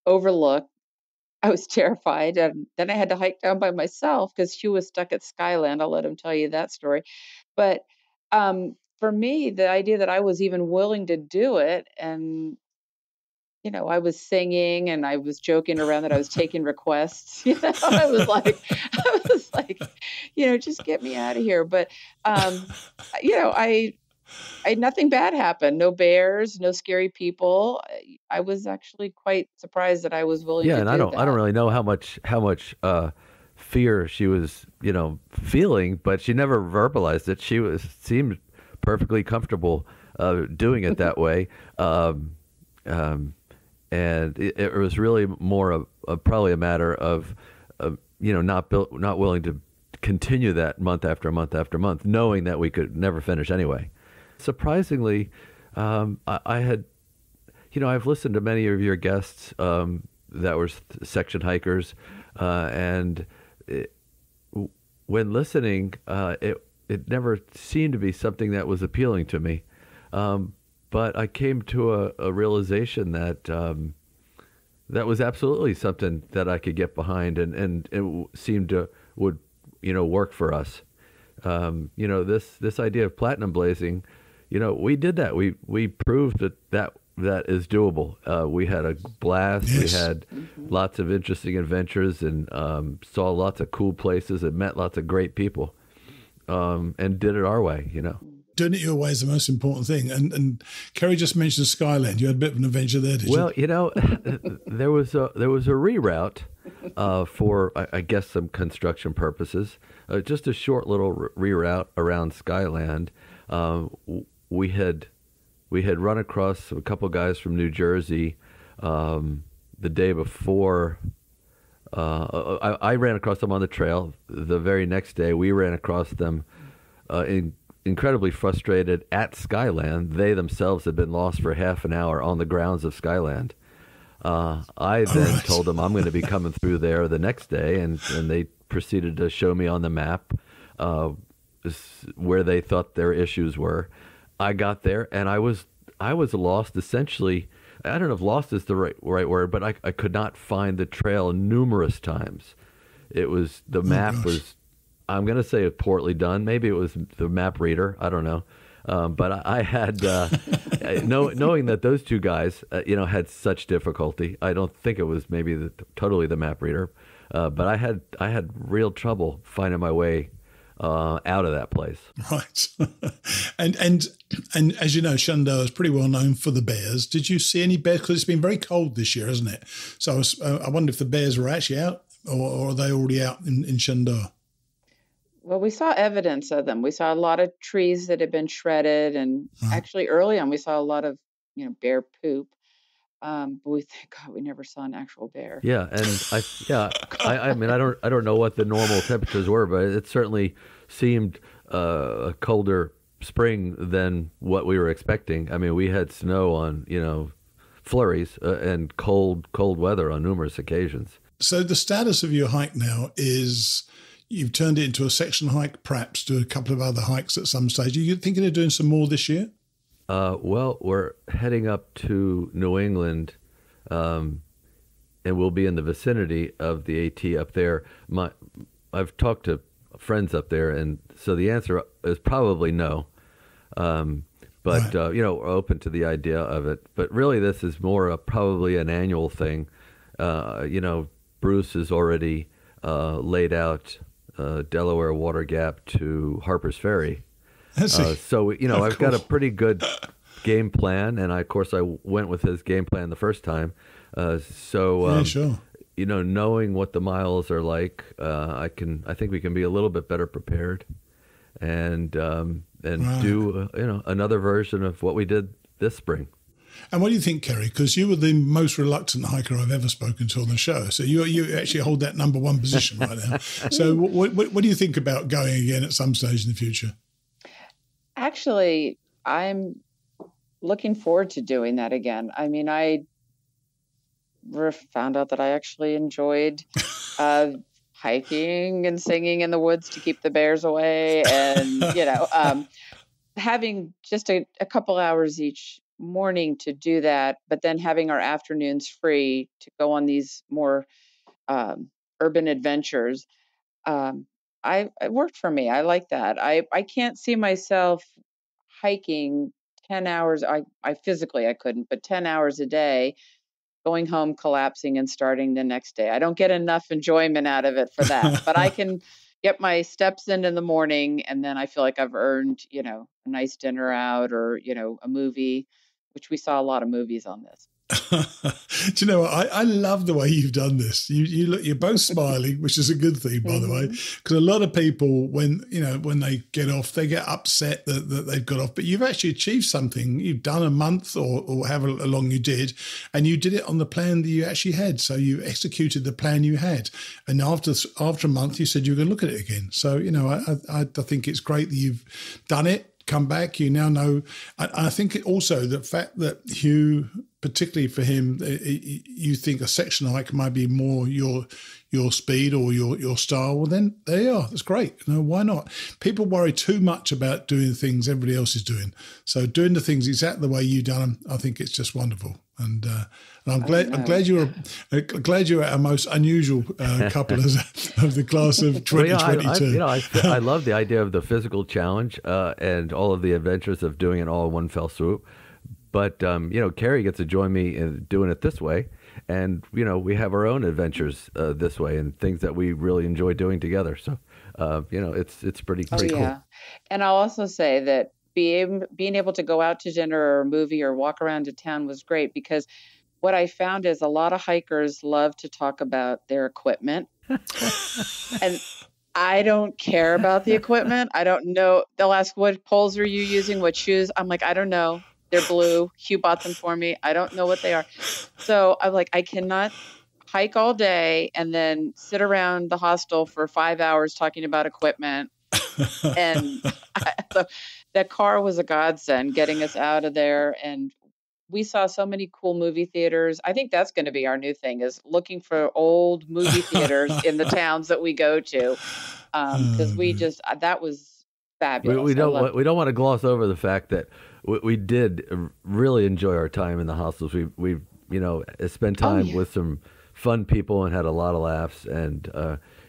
overlook. I was terrified. And then I had to hike down by myself because Hugh was stuck at Skyland. I'll let him tell you that story. But for me, the idea that I was even willing to do it, and I was singing and I was joking around that I was taking requests. I was like, just get me out of here. But I nothing bad happened. No bears, no scary people. I was actually quite surprised that I was willing. Yeah, to and do I don't that. really know how much fear she was, feeling, but she never verbalized it. She seemed perfectly comfortable doing it that way, and it was really more probably a matter of not willing to continue that month after month after month, knowing that we could never finish anyway. Surprisingly, I had, I've listened to many of your guests that were section hikers, and when listening, it never seemed to be something that was appealing to me. But I came to a realization that that was absolutely something that I could get behind, and it seemed to would work for us. This idea of platinum blazing, we did that. We proved that that is doable. We had a blast. Yes. We had lots of interesting adventures and saw lots of cool places and met lots of great people, and did it our way, Doing it your way is the most important thing. And Kerry just mentioned Skyland. You had a bit of an adventure there, did you? Well, there was a reroute for, I guess, some construction purposes. Just a short little reroute around Skyland. We had run across a couple guys from New Jersey the day before. I ran across them on the trail. The very next day, we ran across them incredibly frustrated at Skyland. They themselves had been lost for half an hour on the grounds of Skyland. I then told them I'm going to be coming through there the next day, and they proceeded to show me on the map where they thought their issues were. I got there, and I was lost essentially. I don't know if lost is the right word, but I could not find the trail numerous times. It was the map was, I'm going to say, poorly done. Maybe it was the map reader. I don't know. But I had, knowing that those two guys, had such difficulty, I don't think it was maybe totally the map reader. But I had real trouble finding my way out of that place. Right. and as you know, Shenandoah is pretty well known for the bears. Did you see any bears? Because it's been very cold this year, hasn't it? So I wonder if the bears were actually out, or are they already out in Shenandoah? Well, we saw evidence of them. We saw a lot of trees that had been shredded, and actually early on we saw a lot of bear poop. But we thank God we never saw an actual bear. Yeah, and I mean I don't know what the normal temperatures were, but it certainly seemed a colder spring than what we were expecting. I mean, we had snow on flurries and cold weather on numerous occasions. So the status of your hike now is you've turned it into a section hike, perhaps do a couple of other hikes at some stage. Are you thinking of doing some more this year? Well, we're heading up to New England, and we'll be in the vicinity of the AT up there. I've talked to friends up there, and so the answer is probably no. But we're open to the idea of it. But really, this is more probably an annual thing. Bruce has already laid out Delaware Water Gap to Harper's Ferry. So I've got a pretty good game plan, and of course I went with his game plan the first time. Sure. Knowing what the miles are like, I think we can be a little bit better prepared, and do another version of what we did this spring. And what do you think, Kerry? Because you were the most reluctant hiker I've ever spoken to on the show. So you actually hold that number one position right now. So what do you think about going again at some stage in the future? Actually, I'm looking forward to doing that again. I mean, I found out that I actually enjoyed hiking and singing in the woods to keep the bears away, and having just a couple hours each morning to do that, but then having our afternoons free to go on these more urban adventures. It worked for me. I like that. I can't see myself hiking 10 hours. I physically I couldn't, but 10 hours a day, going home, collapsing, and starting the next day. I don't get enough enjoyment out of it for that. But I can get my steps in the morning, and then I feel like I've earned, a nice dinner out, or, a movie, which we saw a lot of movies on this. Do you know what? I love the way you've done this. You're both smiling, which is a good thing, by the way, because a lot of people, when they get off, they get upset that they've got off. But you've actually achieved something. You've done a month or however long you did, and you did it on the plan that you actually had. So you executed the plan you had, and after a month, you said you were going to look at it again. So I think it's great that you've done it. Come back, you now know. I think also the fact that Hugh, particularly for him, you think a section hike might be more your speed or your style. Well, then there you are. That's great. Why not? People worry too much about doing things everybody else is doing. So doing the things exactly the way you've done them, I think it's just wonderful. And I'm glad you were our most unusual couple of the class of 2022. I love the idea of the physical challenge and all of the adventures of doing it all in one fell swoop. But, Kerry gets to join me in doing it this way. And, we have our own adventures this way and things that we really enjoy doing together. So, it's pretty cool. Yeah. And I'll also say that being able to go out to dinner or a movie or walk around to town was great, because what I found is a lot of hikers love to talk about their equipment. And I don't care about the equipment. I don't know. They'll ask, what poles are you using? What shoes? I'm like, I don't know. They're blue. Hugh bought them for me. I don't know what they are. So I'm like, I cannot hike all day and then sit around the hostel for 5 hours talking about equipment. And so that car was a godsend getting us out of there. And we saw so many cool movie theaters. I think that's going to be our new thing, is looking for old movie theaters in the towns that we go to. Because that was fabulous. We don't want to gloss over the fact that we did really enjoy our time in the hostels. We spent time with some fun people and had a lot of laughs. And,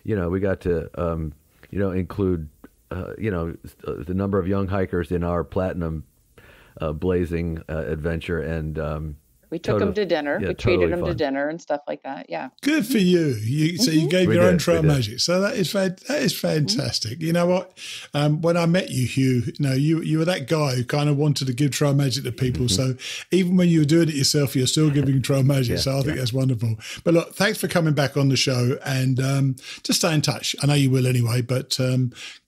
we got to, include, the number of young hikers in our platinum blazing adventure, and we took them to dinner. We treated them to dinner and stuff like that. Yeah. Good for you. So you gave your own trail magic. So that is fantastic. You know what? When I met you, Hugh, you were that guy who kind of wanted to give trail magic to people. So even when you were doing it yourself, you're still giving trail magic. So I think that's wonderful. But look, thanks for coming back on the show, and just stay in touch. I know you will anyway, but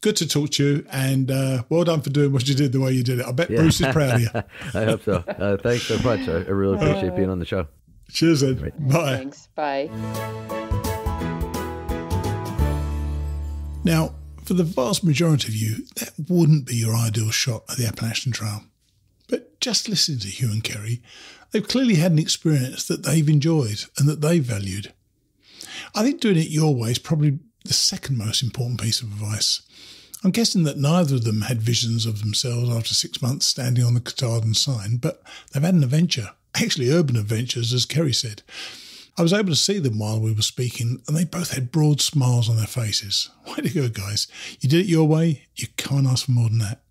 good to talk to you, and well done for doing what you did the way you did it. I bet Bruce is proud of you. I hope so. Thanks so much. I really appreciate being on the show. Cheers, Ed. Right. Bye. Thanks. Bye. Now, for the vast majority of you, that wouldn't be your ideal shot at the Appalachian Trail. But just listening to Hugh and Kerry, they've clearly had an experience that they've enjoyed and that they've valued. I think doing it your way is probably the second most important piece of advice. I'm guessing that neither of them had visions of themselves after 6 months standing on the Katahdin sign, but they've had an adventure. Actually, urban adventures, as Kerry said. I was able to see them while we were speaking, and they both had broad smiles on their faces. Way to go, guys. You did it your way. You can't ask for more than that.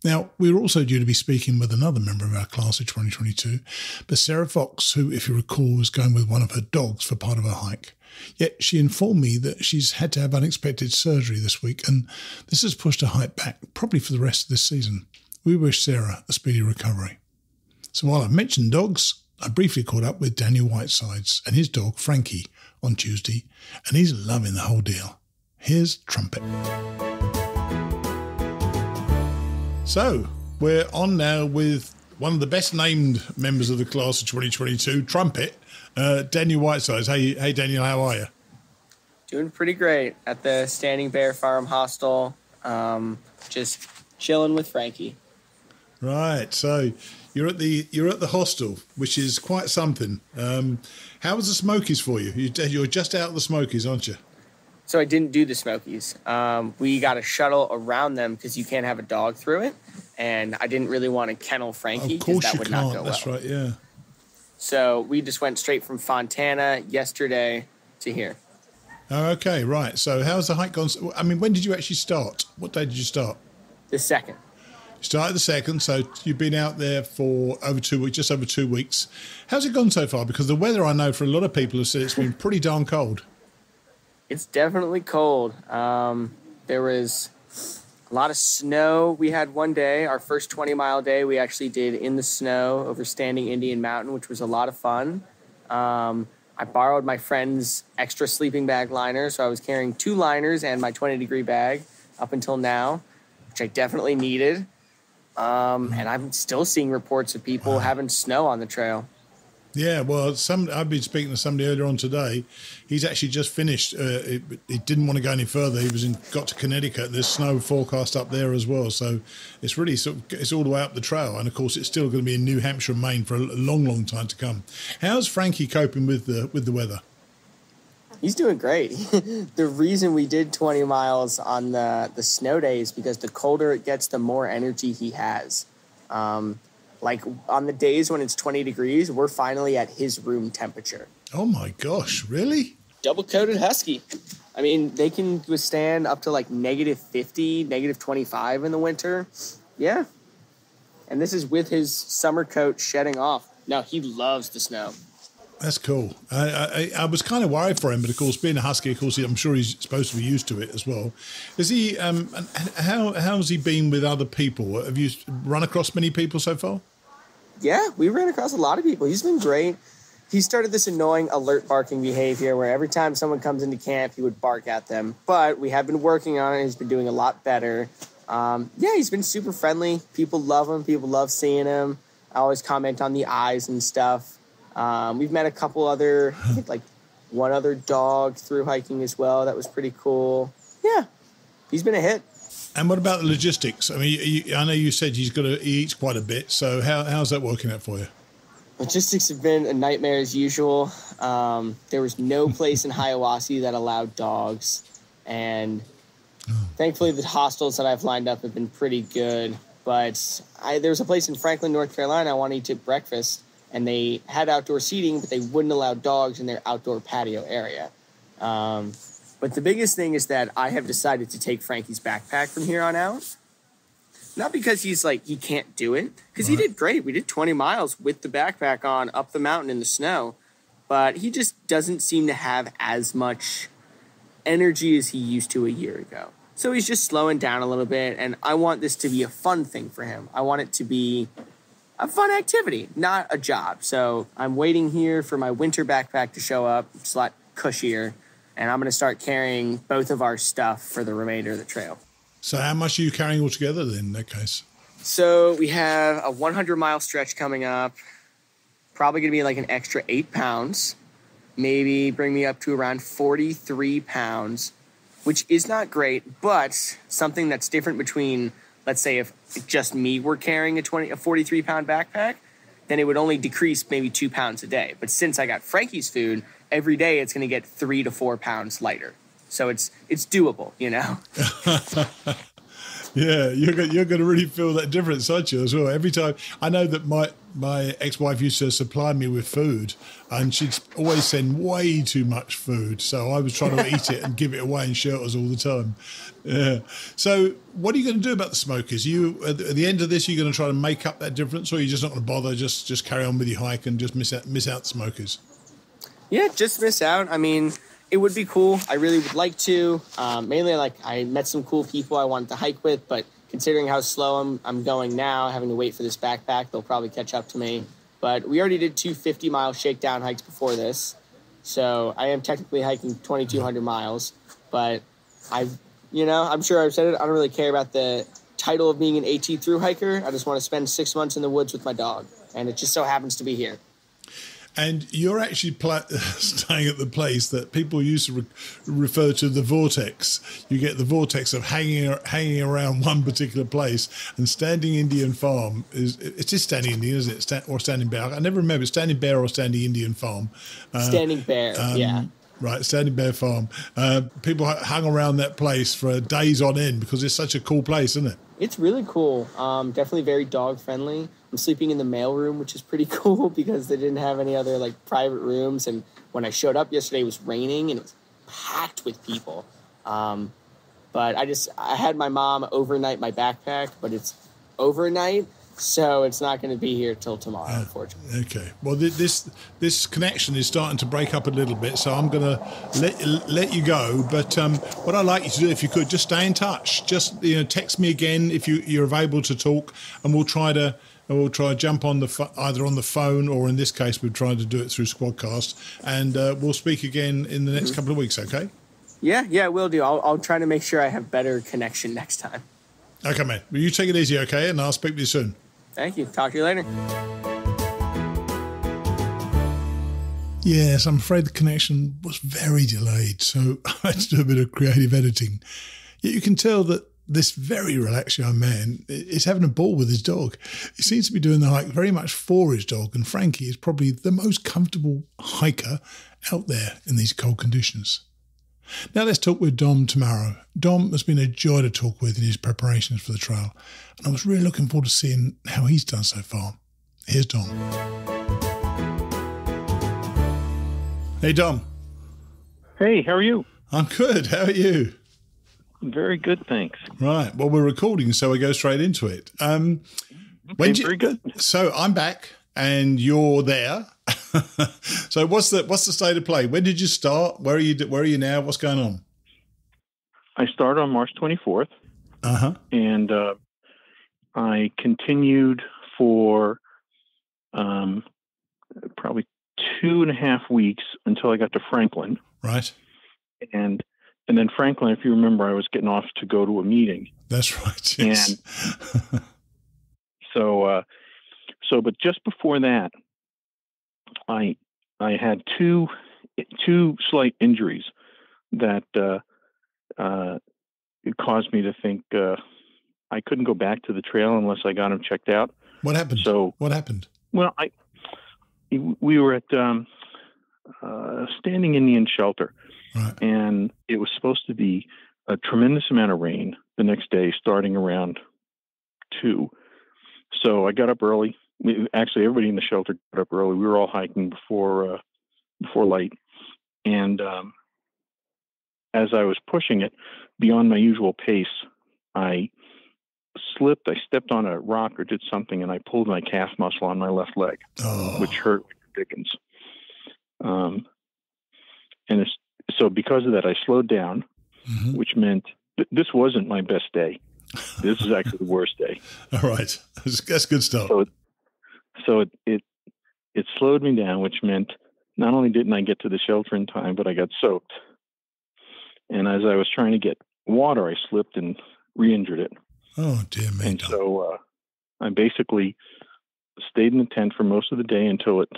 Now, we were also due to be speaking with another member of our class of 2022, but Sarah Fox, who, if you recall, was going with one of her dogs for part of her hike. Yet she informed me that she's had to have unexpected surgery this week, and this has pushed her hike back, probably for the rest of this season. We wish Sarah a speedy recovery. So while I've mentioned dogs, I briefly caught up with Daniel Whitesides and his dog, Frankie, on Tuesday, and he's loving the whole deal. Here's Trumpet. So, we're on now with one of the best named members of the class of 2022, Trumpet, Daniel Whitesides. Hey, Daniel, how are you? Doing pretty great at the Standing Bear Farm Hostel, just chilling with Frankie. Right, so you're at the hostel, which is quite something. How was the Smokies for you? You're just out of the Smokies, aren't you? So I didn't do the Smokies. We got a shuttle around them because you can't have a dog through it, and I didn't really want to kennel Frankie because that would not go well. That's right, yeah. So we just went straight from Fontana yesterday to here. Oh, okay, right. So how's the hike gone? I mean, when did you actually start? What day did you start? The second. You started the second, so you've been out there for over 2 weeks, just over 2 weeks. How's it gone so far? Because the weather, I know for a lot of people, has said it's been pretty darn cold. It's definitely cold. There was a lot of snow. We had one day, our first 20-mile day, we actually did in the snow over Standing Indian Mountain, which was a lot of fun. I borrowed my friend's extra sleeping bag liner, so I was carrying 2 liners and my 20-degree bag up until now, which I definitely needed. And I'm still seeing reports of people having snow on the trail. Yeah, well, I've been speaking to somebody earlier on today. He's actually just finished. He didn't want to go any further. He got to Connecticut. There's snow forecast up there as well. So it's really it's all the way up the trail. And of course, it's still going to be in New Hampshire and Maine for a long, long time to come. How's Frankie coping with the weather? He's doing great. The reason we did 20 miles on the snow day is because the colder it gets, the more energy he has. Like on the days when it's 20 degrees, we're finally at his room temperature. Oh my gosh, really? Double-coated husky. I mean, they can withstand up to like -50, -25 in the winter. Yeah. And this is with his summer coat shedding off. No, he loves the snow. That's cool. I was kind of worried for him, but of course, being a husky, of course, I'm sure he's supposed to be used to it as well. Is he? And how's he been with other people? Have you run across many people so far? Yeah, we ran across a lot of people. He's been great. He started this annoying alert barking behavior where every time someone comes into camp, he would bark at them. But we have been working on it. He's been doing a lot better. He's been super friendly. People love him. People love seeing him. I always comment on the eyes and stuff. We've met a couple other, I think like one other dog through hiking as well. That was pretty cool. Yeah, he's been a hit. And what about the logistics? I mean, I know you said he eats quite a bit. So how's that working out for you? Logistics have been a nightmare as usual. There was no place in Hiawassee that allowed dogs. And thankfully the hostels that I've lined up have been pretty good. But there was a place in Franklin, North Carolina I wanted to eat breakfast. And they had outdoor seating, but they wouldn't allow dogs in their outdoor patio area. But the biggest thing is that I have decided to take Frankie's backpack from here on out. Not because he's he can't do it, because he did great. We did 20 miles with the backpack on up the mountain in the snow. But he just doesn't seem to have as much energy as he used to a year ago. So he's just slowing down a little bit, and I want this to be a fun thing for him. I want it to be a fun activity, not a job. So I'm waiting here for my winter backpack to show up. It's a lot cushier. And I'm going to start carrying both of our stuff for the remainder of the trail. So how much are you carrying altogether then in that case? So we have a 100-mile stretch coming up. Probably going to be like an extra 8 pounds. Maybe bring me up to around 43 pounds, which is not great, but something that's different between, let's say, if just me were carrying a 43-pound backpack, then it would only decrease maybe 2 pounds a day. But since I got Frankie's food, every day it's going to get 3 to 4 pounds lighter. So it's doable, you know? Yeah, you're going to really feel that difference, aren't you, as well? Every time, I know that my ex-wife used to supply me with food, and she'd always send way too much food. So I was trying to eat it and give it away in shelters all the time. Yeah. So what are you going to do about the smokers? You at the end of this, you're going to try to make up that difference, or you're just not going to bother, just carry on with your hike and just miss out the smokers? Yeah, just miss out. I mean, it would be cool. I really would like to. Mainly, I met some cool people I wanted to hike with, but considering how slow I'm going now, having to wait for this backpack, they'll probably catch up to me. But we already did 2 50-mile shakedown hikes before this, so I am technically hiking 2,200 miles. But I'm sure I've said it, I don't really care about the title of being an AT thru hiker. I just want to spend 6 months in the woods with my dog, and it just so happens to be here. And you're actually staying at the place that people used to refer to the vortex. You get the vortex of hanging around one particular place. And Standing Indian Farm it's just Standing Indian, isn't it? Or Standing Bear. I never remember Standing Bear or Standing Indian Farm. Standing Bear, yeah. Right, Standing Bear Farm. People hung around that place for days on end because it's such a cool place, isn't it? It's really cool. Definitely very dog friendly. I'm sleeping in the mailroom, which is pretty cool because they didn't have any other private rooms. And when I showed up yesterday, it was raining and it was packed with people. But I had my mom overnight my backpack, but it's overnight, so it's not going to be here till tomorrow, unfortunately. Okay. Well, this connection is starting to break up a little bit, so I'm going to let you go. But what I'd like you to do, if you could, just stay in touch. Just text me again if you're available to talk, and we'll try to jump on either on the phone, or in this case, we've tried to do it through Squadcast, and we'll speak again in the next couple of weeks. Okay? Yeah, will do. I'll try to make sure I have better connection next time. Okay, mate. Well, you take it easy, okay? And I'll speak to you soon. Thank you. Talk to you later. Yes, I'm afraid the connection was very delayed, so I had to do a bit of creative editing. Yet you can tell that this very relaxed young man is having a ball with his dog. He seems to be doing the hike very much for his dog, and Frankie is probably the most comfortable hiker out there in these cold conditions. Now let's talk with Dom Tammaro. Dom has been a joy to talk with in his preparations for the trail, and I was really looking forward to seeing how he's done so far. Here's Dom. Hey, Dom. Hey, how are you? I'm good. How are you? Very good, thanks. Right. Well, we're recording, so we go straight into it. Very good. So I'm back and you're there. So what's the state of play? When did you start? Where are you now? What's going on? I started on March 24th. Uh-huh. And I continued for probably 2.5 weeks until I got to Franklin. Right. And then Franklin, if you remember, I was getting off to go to a meeting. That's right. Yes. And but just before that, I had two slight injuries that it caused me to think I couldn't go back to the trail unless I got them checked out. What happened? What happened? Well, we were at standing Indian shelter, right, and it was supposed to be a tremendous amount of rain the next day, starting around 2. So I got up early. Actually, everybody in the shelter got up early. We were all hiking before light, and as I was pushing it beyond my usual pace, I slipped. I stepped on a rock or did something, and I pulled my calf muscle on my left leg, which hurt like the dickens. So because of that, I slowed down, which meant this wasn't my best day. This is actually the worst day. All right, that's good stuff. So it slowed me down, which meant not only didn't I get to the shelter in time, but I got soaked. And as I was trying to get water, I slipped and re-injured it. Oh, dear me. And so I basically stayed in the tent for most of the day until it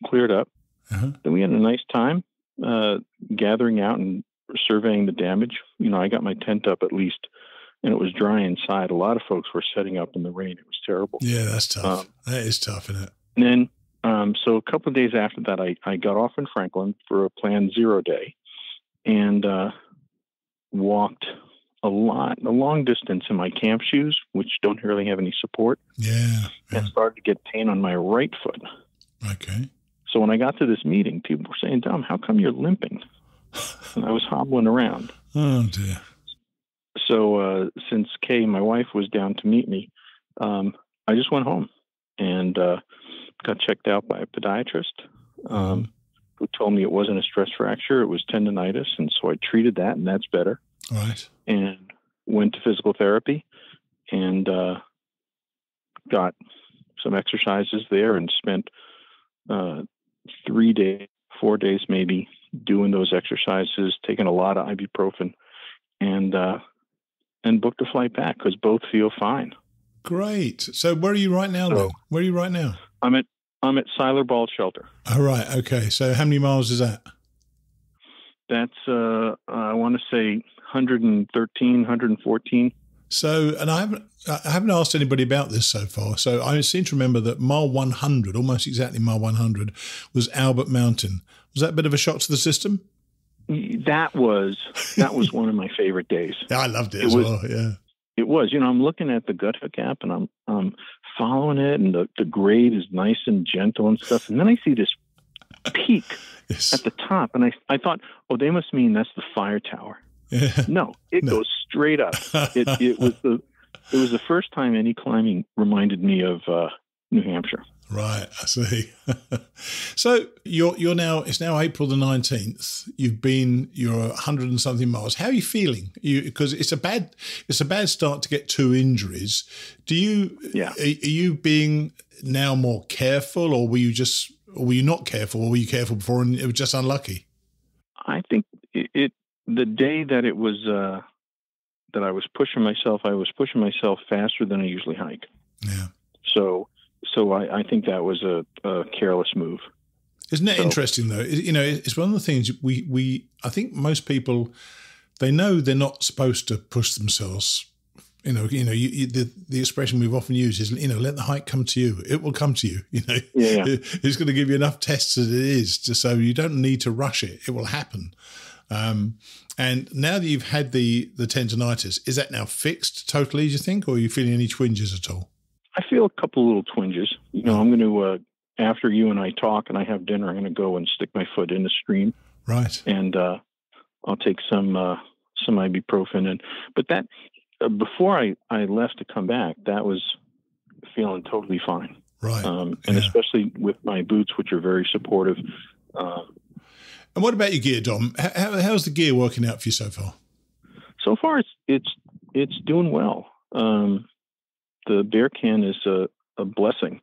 cleared up. Uh-huh. Then we had a nice time gathering out and surveying the damage. I got my tent up at least, and it was dry inside. A lot of folks were setting up in the rain. It was terrible. Yeah, that's tough. That is tough, isn't it? And then, so a couple of days after that, I got off in Franklin for a planned 0 day and walked a long distance in my camp shoes, which don't really have any support. Yeah. And started to get pain on my right foot. Okay. So when I got to this meeting, people were saying, "Dom, how come you're limping?" And I was hobbling around. Oh, dear. So since Kay, my wife, was down to meet me, I just went home and got checked out by a podiatrist who told me it wasn't a stress fracture. It was tendonitis. And so I treated that, and that's better. Right. And went to physical therapy and got some exercises there and spent 3 days, 4 days maybe, doing those exercises, taking a lot of ibuprofen, and booked a flight back because both feel fine. Great. So where are you right now, then? Where are you right now? I'm at Seiler Bald Shelter. Oh, right. Okay. So how many miles is that? That's, I want to say 113, 114. So, and I haven't asked anybody about this so far. So I seem to remember that mile 100, almost exactly mile 100, was Albert Mountain. Was that a bit of a shock to the system? That was one of my favorite days. Yeah, I loved it as well. Yeah, it was. I'm looking at the Gut Hook app and I'm following it, and the grade is nice and gentle and stuff. And then I see this peak at the top, and I thought, oh, they must mean that's the fire tower. Yeah. No, it goes straight up. It was the first time any climbing reminded me of New Hampshire. Right, I see. So you're now. It's now April the 19th. You're 100 and something miles. How are you feeling? Because it's a bad start to get 2 injuries. Do you? Yeah. Are you being now more careful, or were you not careful, or were you careful before and it was just unlucky? I think the day that it was that I was pushing myself faster than I usually hike. Yeah. So I think that was a careless move. Isn't that interesting though? It's one of the things I think most people, they know they're not supposed to push themselves. The expression we've often used is, let the hike come to you. It will come to you. Yeah. It's going to give you enough tests as it is, so you don't need to rush it. It will happen. And now that you've had the tendonitis, is that now fixed totally, do you think, or are you feeling any twinges at all? I feel a couple of little twinges. I'm going to, after you and I talk and I have dinner, I'm going to go and stick my foot in the stream. Right. And I'll take some ibuprofen. But that, before I left to come back, that was feeling totally fine. Right. And especially with my boots, which are very supportive. And what about your gear, Dom? How's the gear working out for you so far? So far, it's doing well. The bear can is a blessing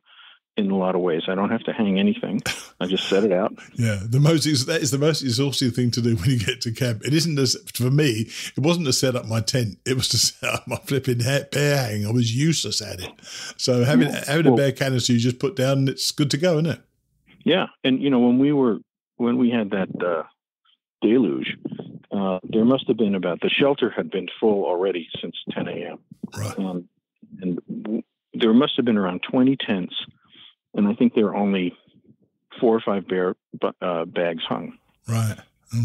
in a lot of ways. I don't have to hang anything. I just set it out. Yeah, that is the most exhausting thing to do when you get to camp. It isn't for me. It wasn't to set up my tent. It was to set up my flipping bear hang. I was useless at it. So having a bear canister you just put down, it's good to go, isn't it? Yeah, and when we had that deluge, there must have been the shelter had been full already since 10 a.m. Right. And there must have been around 20 tents, and I think there were only 4 or 5 bear bags hung. Right.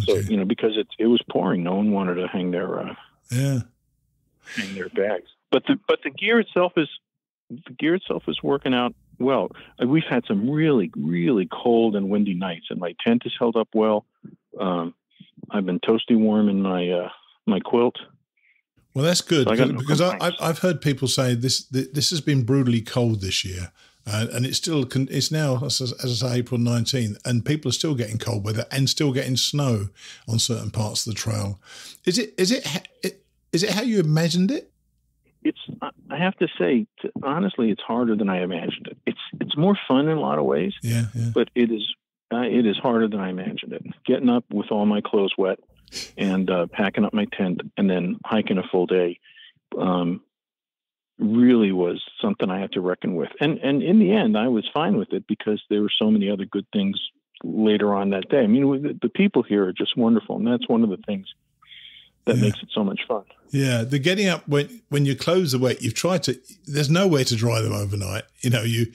Okay. So because it was pouring, no one wanted to hang their bags. But the gear itself is working out well. We've had some really, really cold and windy nights, and my tent has held up well. I've been toasty warm in my quilt. Well, that's good, so because I've heard people say this has been brutally cold this year, and it's now, as I say, April 19th, and people are still getting cold weather and still getting snow on certain parts of the trail. Is it how you imagined it? I have to say, honestly, it's harder than I imagined it. It's more fun in a lot of ways. Yeah. But it is harder than I imagined it. Getting up with all my clothes wet and packing up my tent and then hiking a full day really was something I had to reckon with. And in the end, I was fine with it because there were so many other good things later on that day. I mean, the people here are just wonderful, and that's one of the things that makes it so much fun. Yeah, the getting up when your clothes are wet, there's nowhere to dry them overnight. You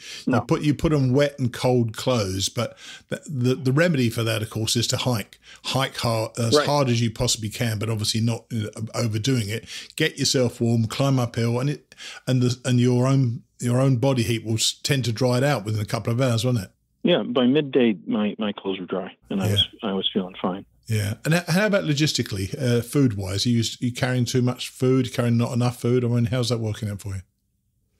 put them wet and cold clothes, but the remedy for that, of course, is to hike hard hard as you possibly can, but obviously not overdoing it. Get yourself warm, climb uphill, and your own body heat will tend to dry it out within a couple of hours, won't it? Yeah, by midday, my clothes were dry, and I was feeling fine. Yeah. And how about logistically, food-wise? Are you carrying too much food, carrying not enough food? I mean, how's that working out for you?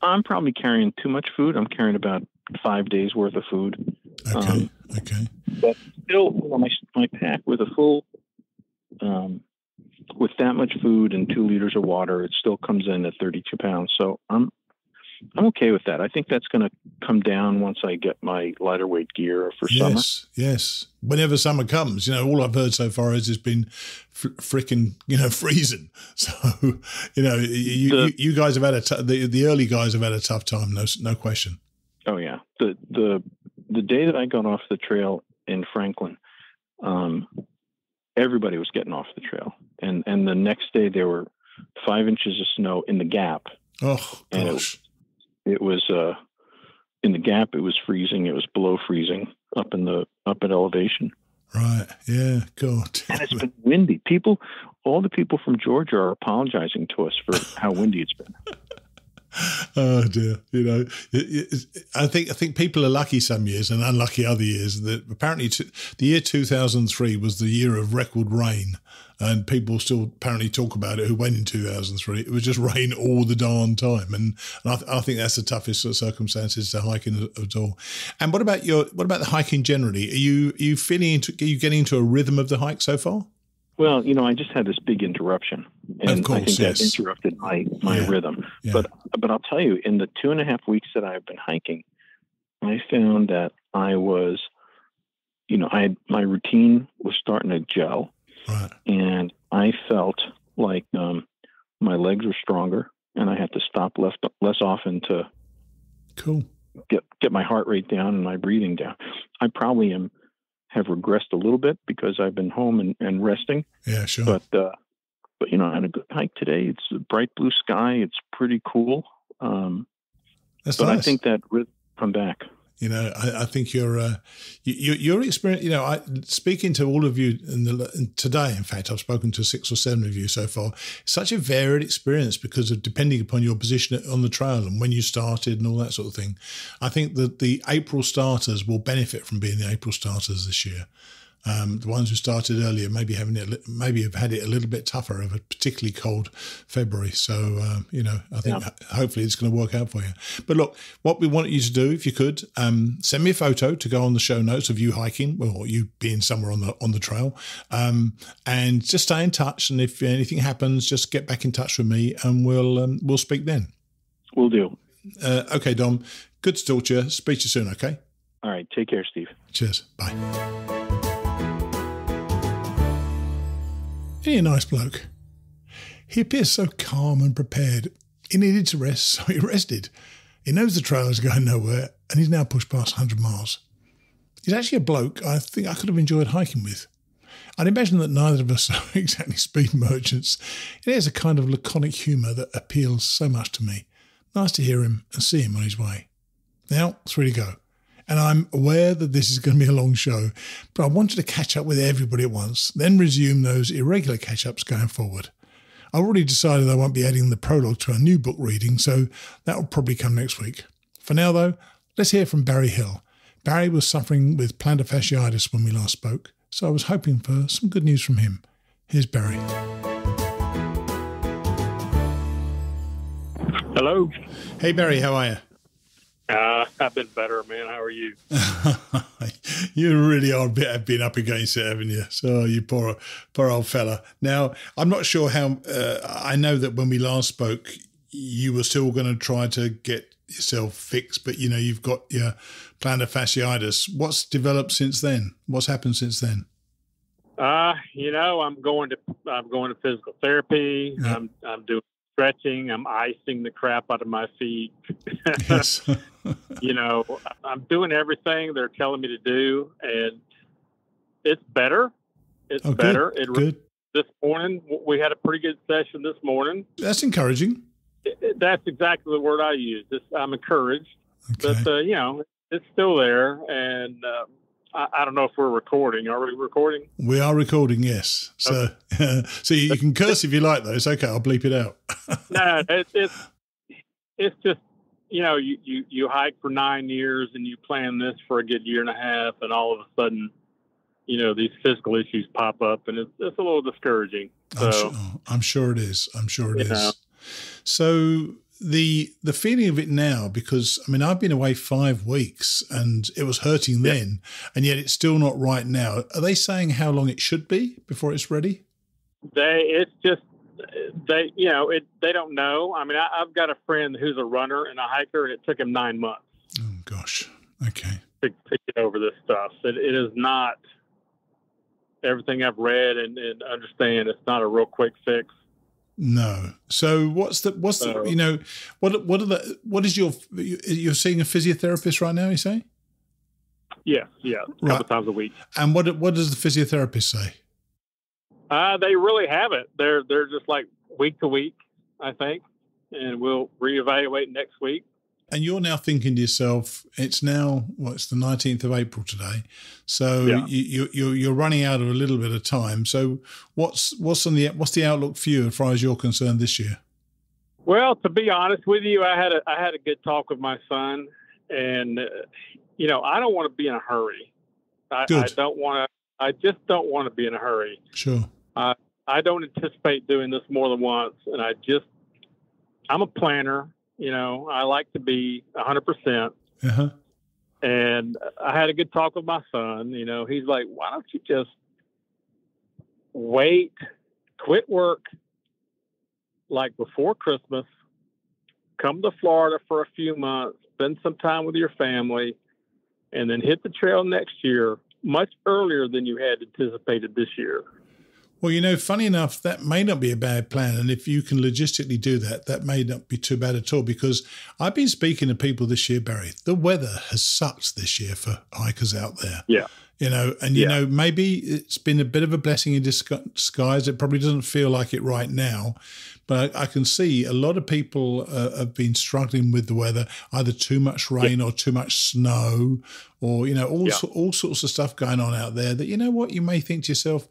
I'm probably carrying too much food. I'm carrying about 5 days worth of food. Okay. But still, my pack with a full, with that much food and 2 liters of water, it still comes in at 32 pounds. So I'm okay with that. I think that's going to come down once I get my lighter weight gear for summer. Yes. Whenever summer comes, all I've heard so far is it's been freaking, freezing. So, you guys have had the early guys have had a tough time. No question. Oh yeah. The day that I got off the trail in Franklin, everybody was getting off the trail, and the next day there were 5 inches of snow in the Gap. Oh gosh. It was in the Gap. It was freezing. It was below freezing up at elevation. Right. Yeah. God. And it's been windy. All the people from Georgia are apologizing to us for how windy it's been. Oh dear. I think people are lucky some years and unlucky other years. That apparently the year 2003 was the year of record rain. And people still apparently talk about it who went in 2003. It was just rain all the darn time. And I think that's the toughest sort of circumstances to hiking at all. And what about the hiking generally? Are you getting into a rhythm of the hike so far? Well, I just had this big interruption. And of course, I think that interrupted my rhythm. Yeah. But I'll tell you, in the 2.5 weeks that I've been hiking, I found that I was, my routine was starting to gel. Right. And I felt like my legs were stronger, and I had to stop less often to get my heart rate down and my breathing down. I probably have regressed a little bit because I've been home and resting. Yeah, sure. But I had a good hike today. It's a bright blue sky. It's pretty cool. That's but nice. I think that rhythm come back. I think your experience. Speaking to all of you today, in fact, I've spoken to 6 or 7 of you so far. Such a varied experience because of depending upon your position on the trail and when you started and all that sort of thing. I think that the April starters will benefit from being the April starters this year. The ones who started earlier maybe have had it a little bit tougher of a particularly cold February. So, I think hopefully it's going to work out for you. But look, what we want you to do, if you could, send me a photo to go on the show notes of you hiking, or you being somewhere on the trail, and just stay in touch. And if anything happens, just get back in touch with me, and we'll speak then. Will do. Okay, Dom. Good to talk to you. Speak to you soon. Okay. All right. Take care, Steve. Cheers. Bye. He's a nice bloke. He appears so calm and prepared. He needed to rest, so he rested. He knows the trail is going nowhere, and he's now pushed past 100 miles. He's actually a bloke I think I could have enjoyed hiking with. I'd imagine that neither of us are exactly speed merchants. He has a kind of laconic humour that appeals so much to me. Nice to hear him and see him on his way. Now, 3 to go. And I'm aware that this is going to be a long show, but I wanted to catch up with everybody at once, then resume those irregular catch-ups going forward. I've already decided I won't be adding the prologue to our new book reading, so that will probably come next week. For now, though, let's hear from Barry Hill. Barry was suffering with plantar fasciitis when we last spoke, so I was hoping for some good news from him. Here's Barry. Hello. Hey, Barry, how are you? I've been better, man. How are you? You really are have been up against it, haven't you? So you poor old fella. Now, I'm not sure how. I know that when we last spoke, you were still going to try to get yourself fixed, but you've got your plantar fasciitis. What's developed since then? What's happened since then? I'm going to physical therapy. Yeah. I'm doing stretching. I'm icing the crap out of my feet. Yes. I'm doing everything they're telling me to do, and it's better. It's better. Good. This morning, we had a pretty good session this morning. That's encouraging. That's exactly the word I use. I'm encouraged. Okay. But, it's still there, and I don't know if we're recording. Are we recording? We are recording, yes. So, okay. So you can curse if you like, though. It's okay. I'll bleep it out. No, it's just, you hike for 9 years and you plan this for a good year and a half, and all of a sudden, these physical issues pop up, and it's a little discouraging. So, I'm sure it is. So the feeling of it now, because I've been away 5 weeks and it was hurting then, and yet it's still not right now. Are they saying how long it should be before it's ready? They don't know. I've got a friend who's a runner and a hiker, and it took him 9 months. Oh gosh. Okay. To get over this stuff. It is not everything I've read and understand. It's not a real quick fix. No. So you're seeing a physiotherapist right now, you say? Yeah. A couple times a week. And what does the physiotherapist say? They really haven't. They're just like week to week, I think, and we'll reevaluate next week. And you're now thinking to yourself, it's the 19th of April today, so you're running out of a little bit of time. So what's the outlook for you as far as you're concerned this year? Well, to be honest with you, I had a good talk with my son, and I don't want to be in a hurry. I just don't want to be in a hurry. Sure. I don't anticipate doing this more than once, and I'm a planner. I like to be 100%. Uh-huh. And I had a good talk with my son. He's like, why don't you just quit work like before Christmas, come to Florida for a few months, spend some time with your family, and then hit the trail next year much earlier than you had anticipated this year. Well, funny enough, that may not be a bad plan. And if you can logistically do that, that may not be too bad at all, because I've been speaking to people this year, Barry. The weather has sucked this year for hikers out there. Yeah. Maybe it's been a bit of a blessing in disguise. It probably doesn't feel like it right now, but I can see a lot of people have been struggling with the weather, either too much rain or too much snow, or, all sorts of stuff going on out there that, you may think to yourself,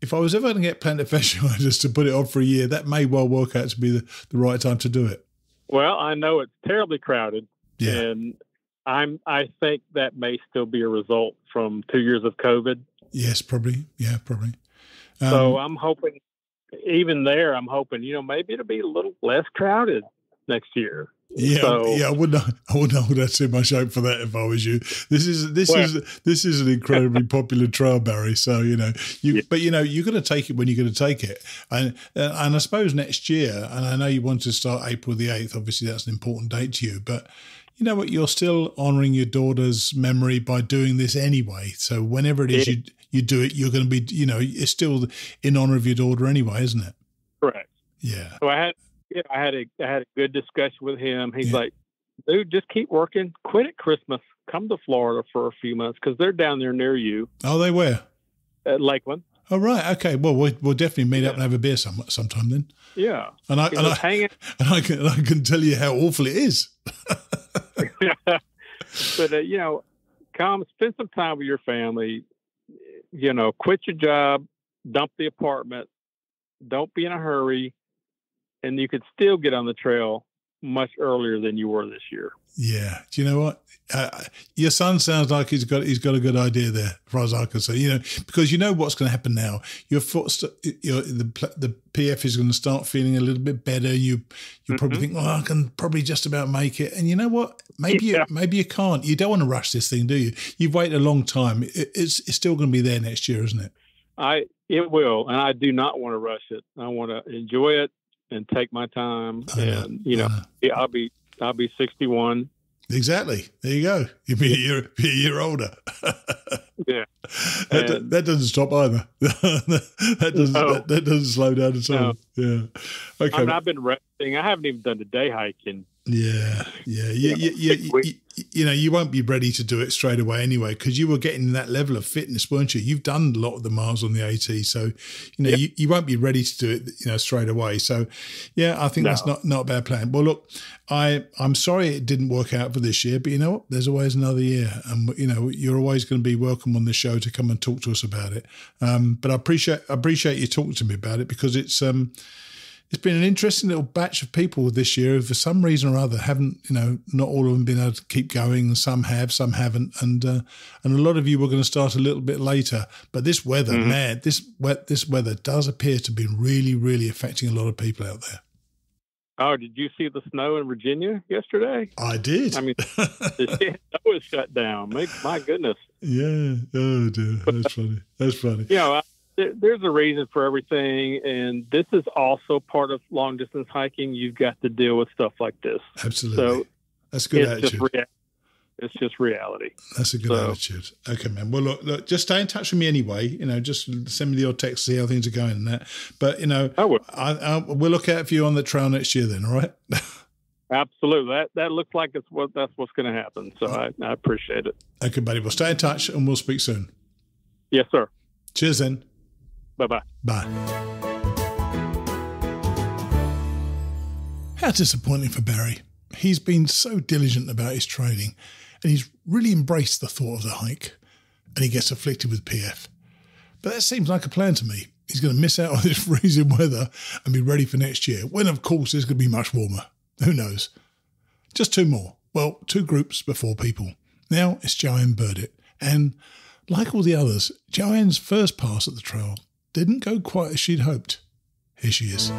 if I was ever going to get plantar fasciitis to put it on for a year, that may well work out to be the right time to do it. Well, I know it's terribly crowded, yeah. And I think that may still be a result from 2 years of COVID. Yes, probably. Yeah, probably. So I'm hoping, even there, maybe it'll be a little less crowded next year. Yeah, I wouldn't have too much hope for that if I was you. This is an incredibly popular trail, Barry. So but you're going to take it when you're going to take it, and I suppose next year. And I know you want to start April the 8th. Obviously, that's an important date to you, but. You know what? You're still honouring your daughter's memory by doing this anyway. So whenever it is you do it, you're going to be, it's still in honour of your daughter anyway, isn't it? Correct. Yeah. So I had a good discussion with him. He's like, dude, just keep working. Quit at Christmas. Come to Florida for a few months because they're down there near you. Oh, they were? At Lakeland. Oh, right. Okay. Well, we'll definitely meet up and have a beer sometime then. Yeah. And I can tell you how awful it is. But come spend some time with your family. Quit your job, dump the apartment, don't be in a hurry, and you could still get on the trail much earlier than you were this year. Yeah. Do you know what? Your son sounds like he's got a good idea there, as far as I can say. Because you know what's going to happen now. Your foot, the PF is going to start feeling a little bit better. You probably think, I can probably just about make it. And you know what? Maybe you can't. You don't want to rush this thing, do you? You've waited a long time. It's still going to be there next year, isn't it? It will, and I do not want to rush it. I want to enjoy it and take my time. I'll be 61. Exactly. There you go. You'll be a year older. Yeah. That doesn't stop either. That doesn't slow down at all. No. Yeah. Okay. I've been resting. I haven't even done the day hiking. Yeah. You won't be ready to do it straight away anyway, because you were getting that level of fitness, weren't you? You've done a lot of the miles on the AT, so you won't be ready to do it, straight away. So, yeah, I think that's not a bad plan. Well, look, I'm sorry it didn't work out for this year, but you know what? There's always another year, and you're always going to be welcome on the show to come and talk to us about it. But I appreciate you talking to me about it, because it's been an interesting little batch of people this year who, for some reason or other, haven't, not all of them been able to keep going. Some have, some haven't. And a lot of you were going to start a little bit later. But this weather, man, this weather does appear to be really, really affecting a lot of people out there. Oh, did you see the snow in Virginia yesterday? I did. I mean, the snow was shut down. My goodness. Yeah. Oh, dear. That's funny. There's a reason for everything, and this is also part of long distance hiking. You've got to deal with stuff like this. Absolutely. So that's a good attitude. It's just reality. That's a good attitude. Okay, man. Well, look, just stay in touch with me anyway. Just send me the odd text to see how things are going and that. But I will. We'll look out for you on the trail next year. Then, all right? Absolutely. That looks like that's what's going to happen. So I appreciate it. Okay, buddy. We'll stay in touch and we'll speak soon. Yes, sir. Cheers, then. Bye-bye. Bye. How disappointing for Barry. He's been so diligent about his training, and he's really embraced the thought of the hike, and he gets afflicted with PF. But that seems like a plan to me. He's going to miss out on this freezing weather and be ready for next year, when, of course, it's going to be much warmer. Who knows? Just two more. Well, two groups before people. Now it's Joanne Birditt, and like all the others, Joanne's first pass at the trail didn't go quite as she'd hoped. Here she is.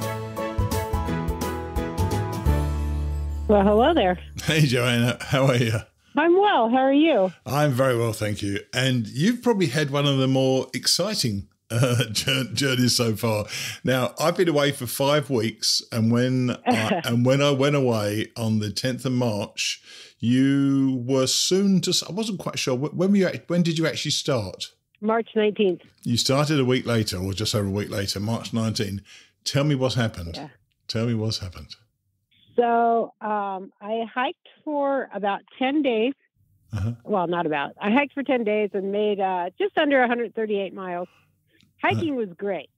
Well, hello there. Hey, Joanne. How are you? I'm well. How are you? I'm very well, thank you. And you've probably had one of the more exciting journeys so far. Now, I've been away for 5 weeks, and when I went away on the 10th of March, you were soon to. I wasn't quite sure when did you actually start? March 19th. You started a week later, or just over a week later, March 19th. Tell me what's happened. Yeah. Tell me what's happened. So I hiked for about 10 days. Uh-huh. Well, not about. I hiked for 10 days and made just under 138 miles. Hiking was great,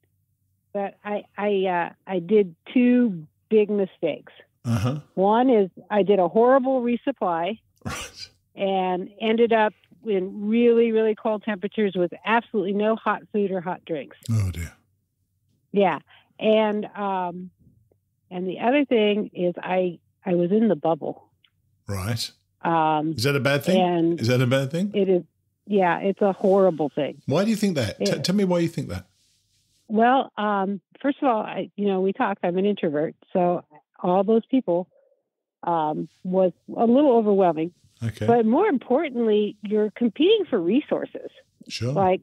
but I did two big mistakes. Uh-huh. One is I did a horrible resupply Right. and ended up in really, really cold temperatures with absolutely no hot food or hot drinks. Oh, dear. Yeah. And the other thing is I was in the bubble. Right. Is that a bad thing? And is that a bad thing? it is. it's a horrible thing. Why do you think that? Tell me why you think that. Well, first of all, we talked. I'm an introvert, so all those people was a little overwhelming. Okay. But more importantly, you're competing for resources. Sure. Like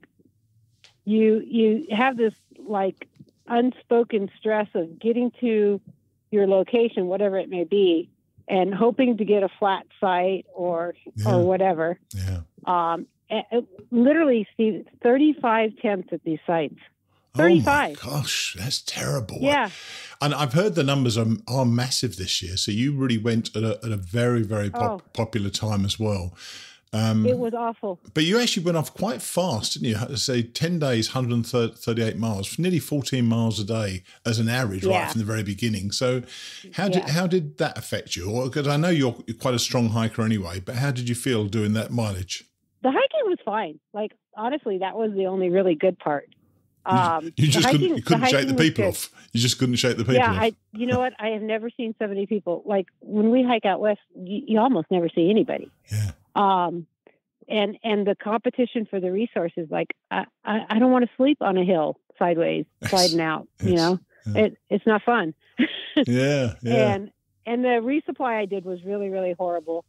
you have this like unspoken stress of getting to your location, whatever it may be, and hoping to get a flat site or whatever. Yeah. Literally, Steve, 35 temps at these sites. 35. Oh my gosh, that's terrible. Yeah. And I've heard the numbers are massive this year. So you really went at a very, very popular time as well. It was awful. But you actually went off quite fast, didn't you? Say 10 days, 138 miles, nearly 14 miles a day as an average right from the very beginning. So how did that affect you? Because I know you're quite a strong hiker anyway, but how did you feel doing that mileage? The hiking was fine. Like, honestly, that was the only really good part. You just couldn't shake the people off. You just couldn't shake the people off. You know what? I have never seen so many people. Like when we hike out west, you almost never see anybody. Yeah. And the competition for the resources, like I don't want to sleep on a hill sideways, sliding out. You know, it's not fun. Yeah. And the resupply I did was really, really horrible.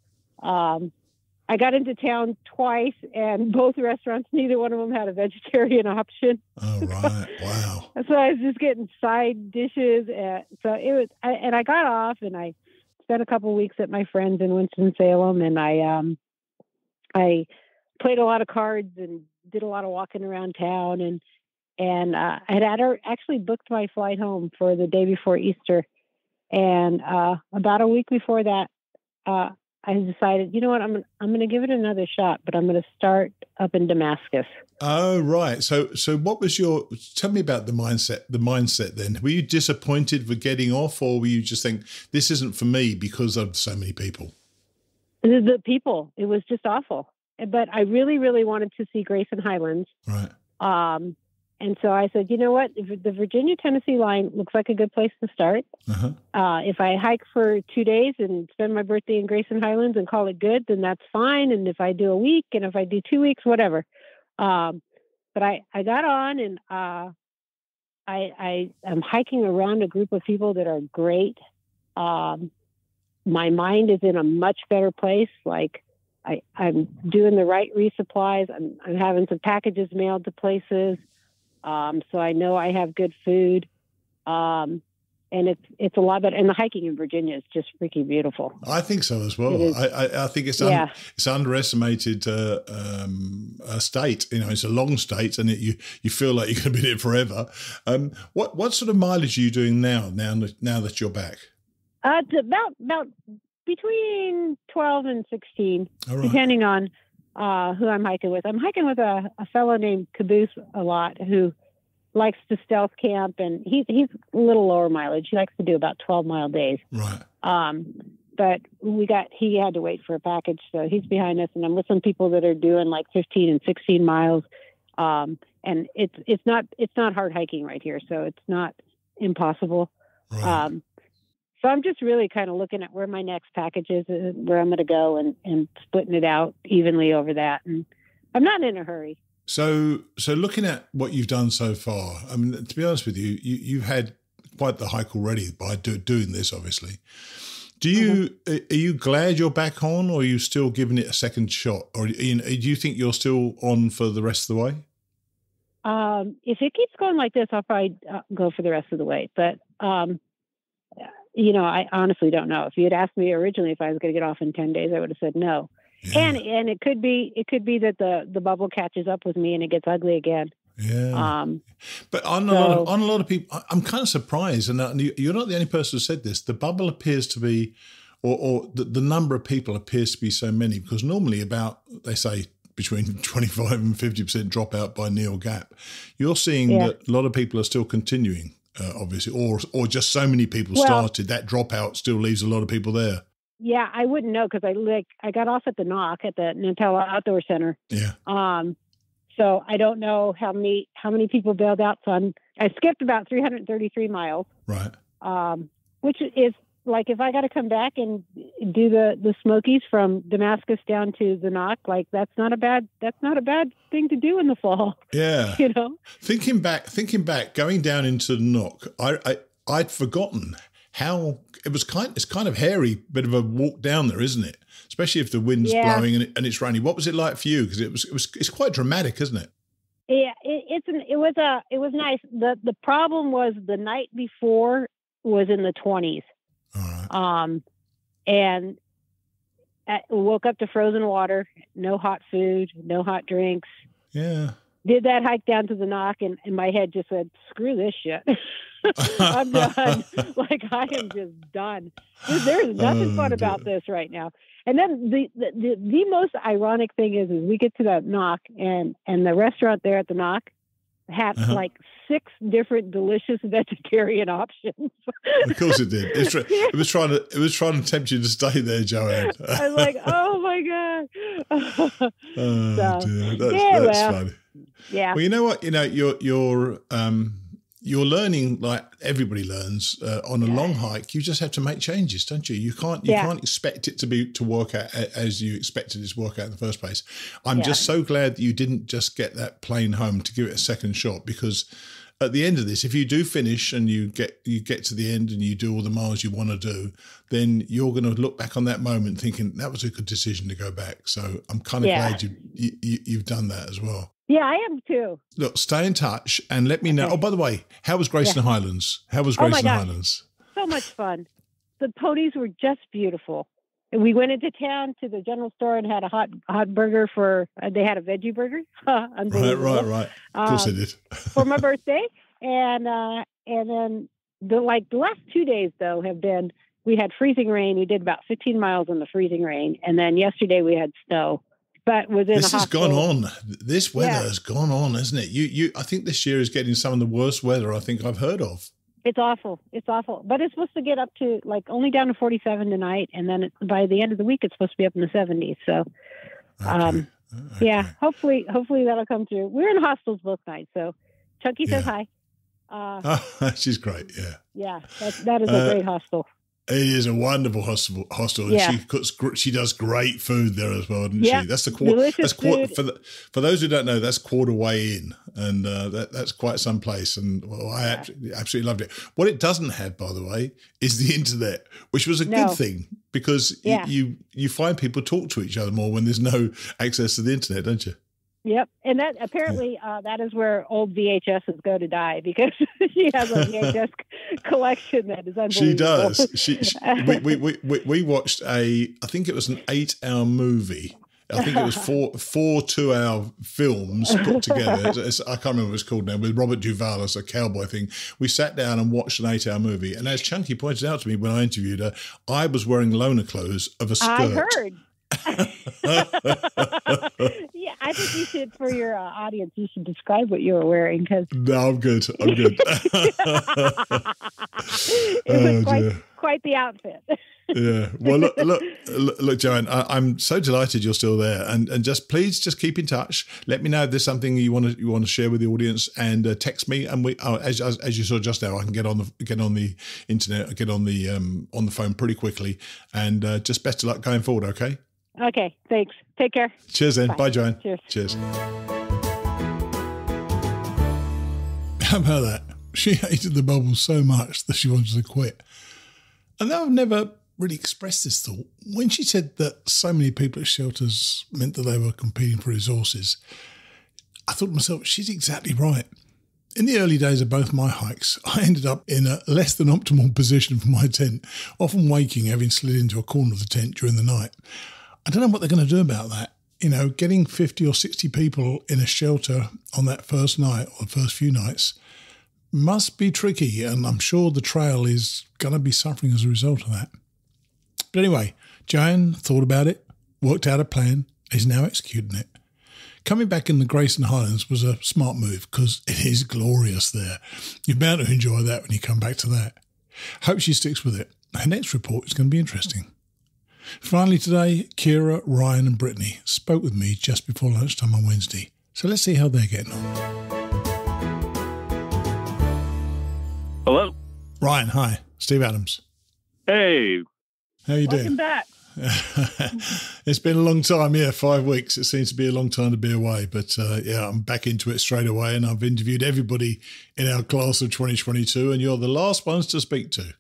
I got into town twice, and both restaurants, neither one of them had a vegetarian option. Oh, right. Wow. So I was just getting side dishes. So it was, and I got off, and I spent a couple of weeks at my friends in Winston-Salem, and I played a lot of cards and did a lot of walking around town, and I had actually booked my flight home for the day before Easter. And about a week before that, I decided, you know what, I'm going to give it another shot, but I'm going to start up in Damascus. Oh, right. So what was tell me about the mindset then. Were you disappointed with getting off, or were you just think this isn't for me because of so many people? The people, it was just awful. But I really, really wanted to see Grayson Highlands. Right. And so I said, you know what, if the Virginia-Tennessee line looks like a good place to start. Uh-huh. If I hike for 2 days and spend my birthday in Grayson Highlands and call it good, then that's fine. And if I do a week, and if I do 2 weeks, whatever. But I got on, and I am hiking around a group of people that are great. My mind is in a much better place. Like I'm doing the right resupplies. I'm having some packages mailed to places. So I know I have good food. And it's a lot better. And the hiking in Virginia is just freaking beautiful. I think so as well. I think it's underestimated state. You know, it's a long state, and you feel like you're going to be there forever. What sort of mileage are you doing now that you're back? It's about between 12 and 16, right. Depending on who I'm hiking with. I'm hiking with a fellow named Caboose a lot, who likes to stealth camp, and he's a little lower mileage. He likes to do about 12-mile days. Right. But he had to wait for a package, so he's behind us, and I'm with some people that are doing like 15 and 16 miles. And it's not hard hiking right here, so it's not impossible. Right. So I'm just really kind of looking at where my next package is, where I'm going to go, and splitting it out evenly over that. And I'm not in a hurry. So looking at what you've done so far, I mean, to be honest with you, you've had quite the hike already by doing this, obviously. Are you glad you're back on, or are you still giving it a second shot? Or do you think you're still on for the rest of the way? If it keeps going like this, I'll probably go for the rest of the way. But, I honestly don't know. If you had asked me originally if I was going to get off in 10 days, I would have said no. Yeah. And it could be that the bubble catches up with me and it gets ugly again. Yeah. But on a lot of people, I'm kind of surprised, and you're not the only person who said this. The bubble appears to be, or the number of people appears to be so many, because normally they say between 25 and 50% dropout by Neil Gap. You're seeing that a lot of people are still continuing. Obviously, or just so many people started, that dropout still leaves a lot of people there. Yeah, I wouldn't know, because I got off at the Knock at the Nantella Outdoor Center. Yeah. So I don't know how many people bailed out. So I skipped about 333 miles. Right. Which is like if I got to come back and do the Smokies from Damascus down to the Knock, like that's not a bad thing to do in the fall. Yeah. You know, thinking back, going down into the Knock, I'd forgotten how it's kind of hairy, bit of a walk down there, isn't it? Especially if the wind's blowing and it's raining. What was it like for you? Because it's quite dramatic, isn't it? Yeah, it was nice. The problem was the night before was in the 20s. All right. And I woke up to frozen water, no hot food, no hot drinks. Yeah. Did that hike down to the Knock, and my head just said, "Screw this shit. I'm done. Like I am just done. There's nothing fun about this right now." And then the most ironic thing is we get to that Knock, and the restaurant there at the Knock had like 6 different delicious vegetarian options. Of course it did. It was trying to tempt you to stay there, Joanne. I was like, oh my god. Dear. That's funny. Yeah. Well, you know what? You know, you're learning like everybody learns on a long hike. You just have to make changes, don't you? You can't expect it to work out as you expected it to work out in the first place. I'm just so glad that you didn't just get that plane home to give it a second shot, because at the end of this, if you do finish and you get to the end and you do all the miles you want to do, then you're going to look back on that moment thinking that was a good decision to go back. So I'm kind of glad you've done that as well. Yeah, I am too. Look, stay in touch and let me know. Okay. Oh, by the way, how was Grayson Highlands? How was Grayson Highlands? So much fun. The ponies were just beautiful. And we went into town to the general store and had a hot burger they had a veggie burger. Right. Of course they did. For my birthday. And then the last 2 days though have been, we had freezing rain. We did about 15 miles in the freezing rain. And then yesterday we had snow. But this has gone on. This weather has gone on, hasn't it? I think this year is getting some of the worst weather I think I've heard of. It's awful. But it's supposed to get up to only down to 47 tonight, and then by the end of the week it's supposed to be up in the 70s. So, yeah, hopefully that'll come through. We're in hostels both nights, so Chunky says hi. She's great. Yeah. Yeah, that is a great hostel. It is a wonderful hostel. Yeah. She does great food there as well, doesn't she? That's delicious food. For those who don't know, that's quarter way in, and that's quite some place. And I absolutely loved it. What it doesn't have, by the way, is the internet, which was a good thing, because you find people talk to each other more when there's no access to the internet, don't you? Yep, and that apparently that is where old VHSs go to die, because she has a VHS collection that is unbelievable. She does. We watched I think it was an 8-hour movie. I think it was four 2-hour films put together. I can't remember what it's called now, with Robert Duvall as a cowboy thing. We sat down and watched an 8-hour movie, and as Chunky pointed out to me when I interviewed her, I was wearing loaner clothes of a skirt. I heard. Yeah, I think you should, for your audience, you should describe what you were wearing. No, I'm good. It was quite the outfit. Yeah. Well, look, Joanne, I'm so delighted you're still there, and please keep in touch. Let me know if there's something you want to share with the audience, and text me. And as you saw just now, I can get on the internet, get on the phone pretty quickly, and just best of luck going forward. Okay. Okay. Thanks. Take care. Cheers, then. Bye, Joanne. Cheers. How about that? She hated the bubble so much that she wanted to quit. And though I've never really expressed this thought, when she said that so many people at shelters meant that they were competing for resources, I thought to myself, she's exactly right. In the early days of both my hikes, I ended up in a less than optimal position for my tent, often waking, having slid into a corner of the tent during the night. I don't know what they're going to do about that. You know, getting 50 or 60 people in a shelter on that first night or the first few nights must be tricky, and I'm sure the trail is going to be suffering as a result of that. But anyway, Joanne thought about it, worked out a plan, is now executing it. Coming back in the Grayson Highlands was a smart move, because it is glorious there. You're bound to enjoy that when you come back to that. Hope she sticks with it. Her next report is going to be interesting. Finally today, Kera, Ryan and Brittaney spoke with me just before lunchtime on Wednesday. So let's see how they're getting on. Hello. Ryan, hi. Steve Adams. Hey. How you doing? Welcome back. It's been a long time, 5 weeks. It seems to be a long time to be away, but I'm back into it straight away, and I've interviewed everybody in our class of 2022, and you're the last ones to speak to.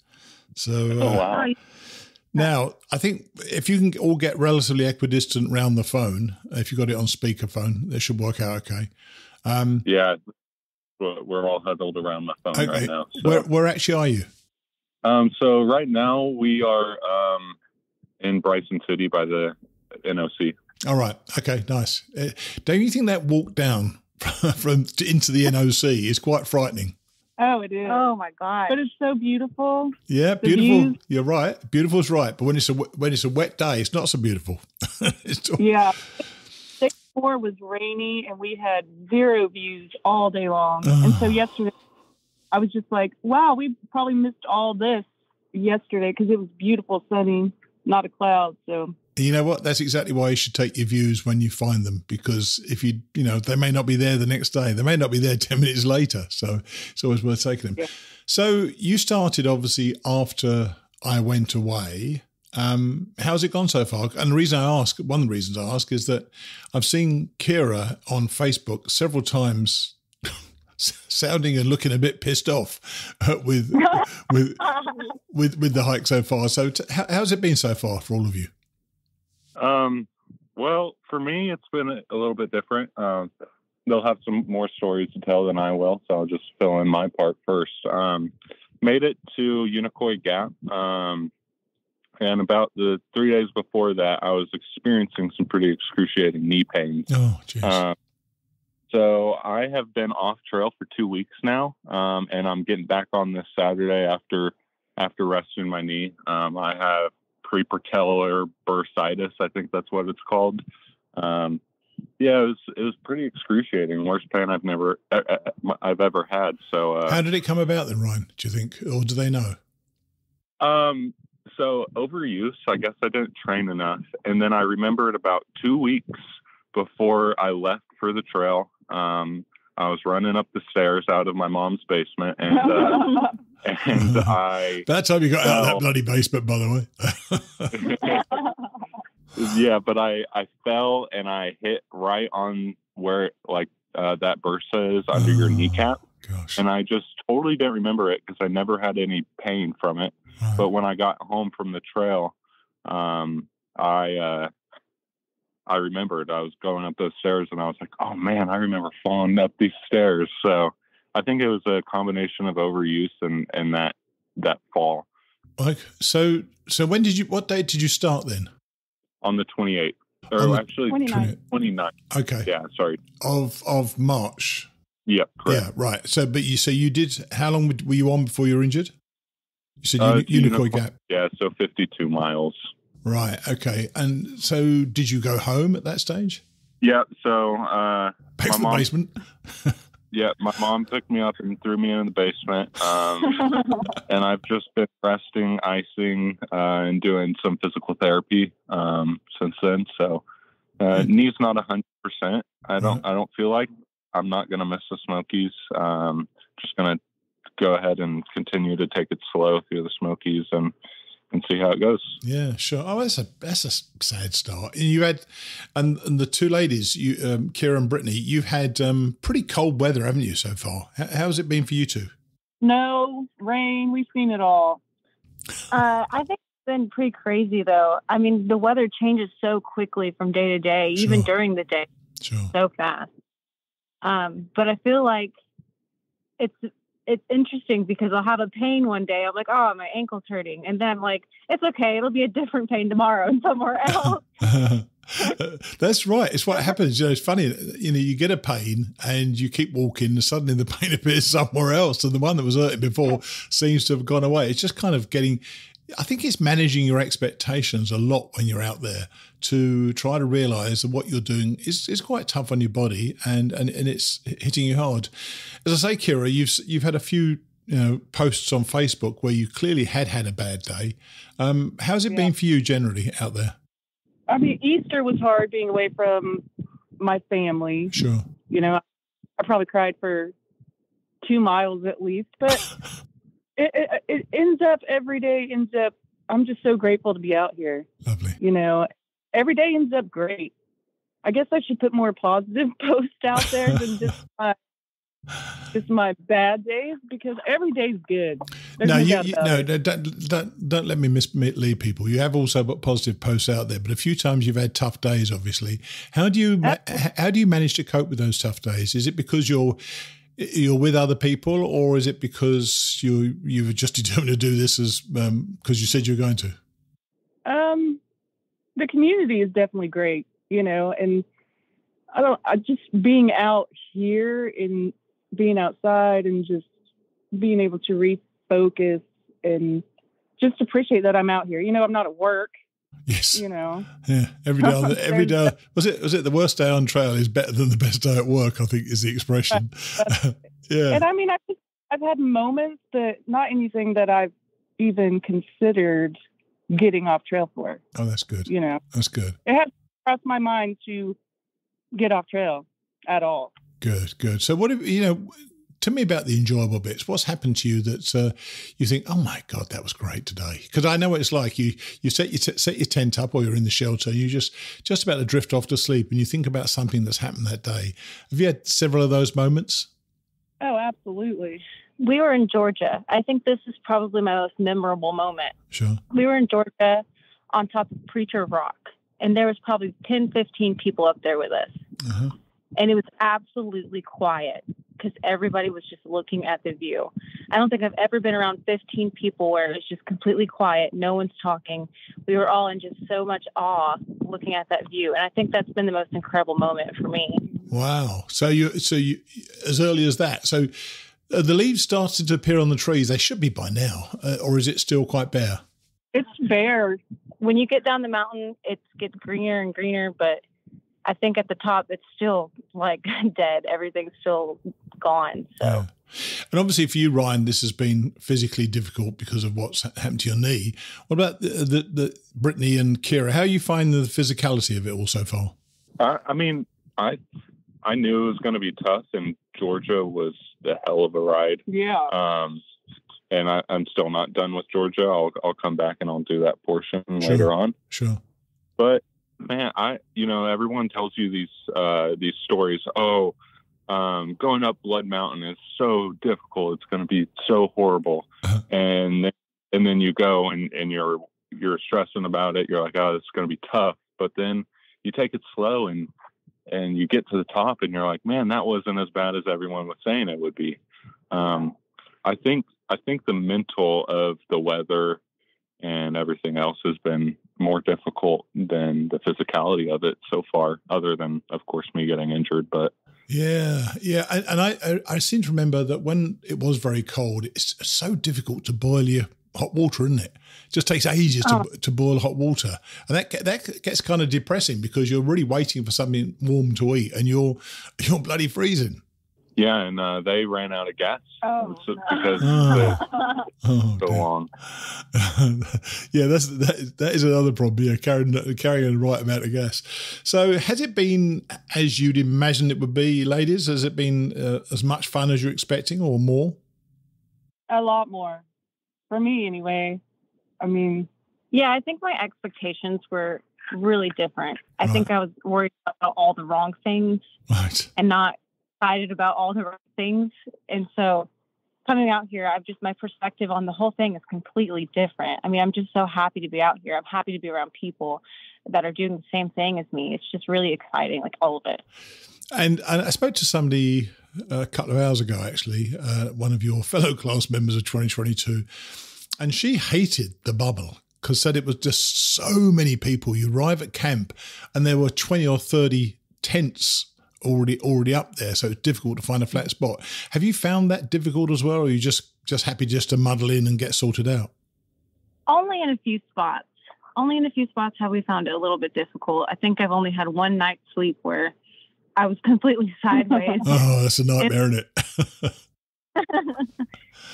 So, wow. Now, I think if you can all get relatively equidistant around the phone, if you've got it on speakerphone, it should work out okay. Yeah, we're all huddled around my phone right now. So. Where actually are you? So right now we are in Bryson City by the NOC. All right. Okay, nice. Don't you think that walk down into the NOC is quite frightening? Oh, it is. Oh my God! But it's so beautiful. Yeah, beautiful. You're right. Beautiful is right, but when it's a wet day, it's not so beautiful. Yeah. 6-4 was rainy, and we had zero views all day long. And so yesterday, I was just like, "Wow, we probably missed all this yesterday because it was beautiful, sunny, not a cloud." So. You know what? That's exactly why you should take your views when you find them, because if they may not be there the next day. They may not be there 10 minutes later. So it's always worth taking them. Yeah. So you started obviously after I went away. How's it gone so far? And one of the reasons I ask is that I've seen Kera on Facebook several times sounding and looking a bit pissed off with the hike so far. So how's it been so far for all of you? Well, for me, it's been a little bit different. They'll have some more stories to tell than I will, so I'll just fill in my part first. Made it to Unicoi Gap, and about the 3 days before that, I was experiencing some pretty excruciating knee pains. Oh, jeez. So I have been off trail for 2 weeks now, and I'm getting back on this Saturday after resting my knee. I have prepatellar bursitis, I think that's what it's called. It was pretty excruciing. Worst pain I've ever had. So how did it come about then, Ryan? Do you think, or do they know? So overuse. I guess I didn't train enough, and then I remembered about 2 weeks before I left for the trail. I was running up the stairs out of my mom's basement, and I. That time you got out of that bloody basement, by the way. Yeah, but I fell and I hit right on where that bursa is under your kneecap. Gosh. And I just totally didn't remember it because I never had any pain from it. Right. But when I got home from the trail, I remembered I was going up those stairs and I was like, oh man, I remember falling up these stairs. So I think it was a combination of overuse and that fall. Like, so what date did you start then? On the 28th. Or actually 29th. Okay. Yeah, sorry. Of March. Yep, correct. Yeah, right. So you did, how long were you on before you were injured? You said Unicoi Gap. Yeah, so 52 miles. Right, okay. And so did you go home at that stage? Yeah, so... back to the basement? Yeah, my mom picked me up and threw me in the basement. And I've just been resting, icing, and doing some physical therapy since then. So knee's not 100%. I don't feel like I'm not going to miss the Smokies. Just going to go ahead and continue to take it slow through the Smokies and see how it goes. Yeah, sure. Oh, that's a sad start. You had, and the two ladies, Kera and Brittaney, you've had pretty cold weather, haven't you, so far? How's it been for you two? No, rain. We've seen it all. I think it's been pretty crazy, though. I mean, the weather changes so quickly from day to day, even during the day. Sure. So fast. But I feel like it's interesting because I'll have a pain one day. I'm like, oh, my ankle's hurting. And then I'm like, it's okay. It'll be a different pain tomorrow somewhere else. That's right. It's what happens. It's funny. You get a pain and you keep walking and suddenly the pain appears somewhere else. And the one that was hurting before seems to have gone away. It's just kind of I think it's managing your expectations a lot when you're out there to try to realize that what you're doing is quite tough on your body and it's hitting you hard. As I say, Kera, you've had a few posts on Facebook where you clearly had a bad day. How's it been for you generally out there? I mean, Easter was hard being away from my family. Sure. I probably cried for 2 miles at least, but it ends up every day ends up I'm just so grateful to be out here. Lovely. You know, every day ends up great. I guess I should put more positive posts out there than just my bad days, because every day's good. Don't let me mislead people. You have also put positive posts out there, but a few times you've had tough days. Obviously, how do you manage to cope with those tough days? Is it because you're with other people, or is it because you were just determined to do this as because you said you were going to? The community is definitely great, you know, and I just being out here and being outside and just being able to refocus and just appreciate that I'm out here. You know, I'm not at work. Yes. You know. Yeah. Every day. Was it the worst day on trail is better than the best day at work, I think is the expression. Yeah. And I mean, I've had moments that not anything that I've even considered getting off trail for. Oh, that's good. You know. That's good. It hasn't crossed my mind to get off trail at all. Good. So what, tell me about the enjoyable bits. What's happened to you that you think, oh my God, that was great today? Because I know what it's like. You set your tent up, or you're in the shelter, and you just about to drift off to sleep, and you think about something that's happened that day. Have you had several of those moments? Oh, absolutely. We were in Georgia. I think this is probably my most memorable moment. Sure. We were in Georgia on top of Preacher Rock, and there was probably 10, 15 people up there with us. Uh-huh. And it was absolutely quiet because everybody was just looking at the view. I don't think I've ever been around 15 people where it was just completely quiet. No one's talking. We were all in just so much awe looking at that view. And I think that's been the most incredible moment for me. Wow. So you as early as that. So the leaves started to appear on the trees. They should be by now. Or is it still quite bare? It's bare. When you get down the mountain, it gets greener and greener, but I think at the top it's still like dead. Everything's still gone. So, yeah. And obviously for you, Ryan, this has been physically difficult because of what's happened to your knee. What about the Brittaney and Kera? How are you finding the physicality of it all so far? I mean, I knew it was going to be tough, and Georgia was a hell of a ride. Yeah. And I'm still not done with Georgia. I'll come back and I'll do that portion later on. Sure. But man, everyone tells you these stories. Oh, going up Blood Mountain is so difficult. It's going to be so horrible. Uh-huh. And then you go and you're stressing about it. You're like, oh, it's going to be tough. But then you take it slow and you get to the top and you're like, man, that wasn't as bad as everyone was saying it would be. I think the mental of the weather and everything else has been more difficult than the physicality of it so far, other than, of course, me getting injured. But yeah. And I seem to remember that when it was very cold, it's so difficult to boil your hot water, isn't it? It just takes ages to boil hot water. And that gets kind of depressing because you're really waiting for something warm to eat and you're bloody freezing. Yeah, and they ran out of gas because so long. Yeah, that is another problem. Yeah, carrying the right amount of gas. So, has it been as you'd imagined it would be, ladies? Has it been as much fun as you're expecting, or more? A lot more, for me anyway. I mean, yeah, I think my expectations were really different. I think I was worried about all the wrong things, and not excited about all the right things. And so coming out here, my perspective on the whole thing is completely different. I mean, I'm just so happy to be out here. I'm happy to be around people that are doing the same thing as me. It's just really exciting, like all of it. And I spoke to somebody a couple of hours ago, actually, one of your fellow class members of 2022, and she hated the bubble because said it was just so many people. You arrive at camp and there were 20 or 30 tents already up there, so it's difficult to find a flat spot. Have you found that difficult as well, or are you just happy just to muddle in and get sorted out? Only in a few spots. Have we found it a little bit difficult. I think I've only had one night's sleep where I was completely sideways. Oh, that's a nightmare, isn't it?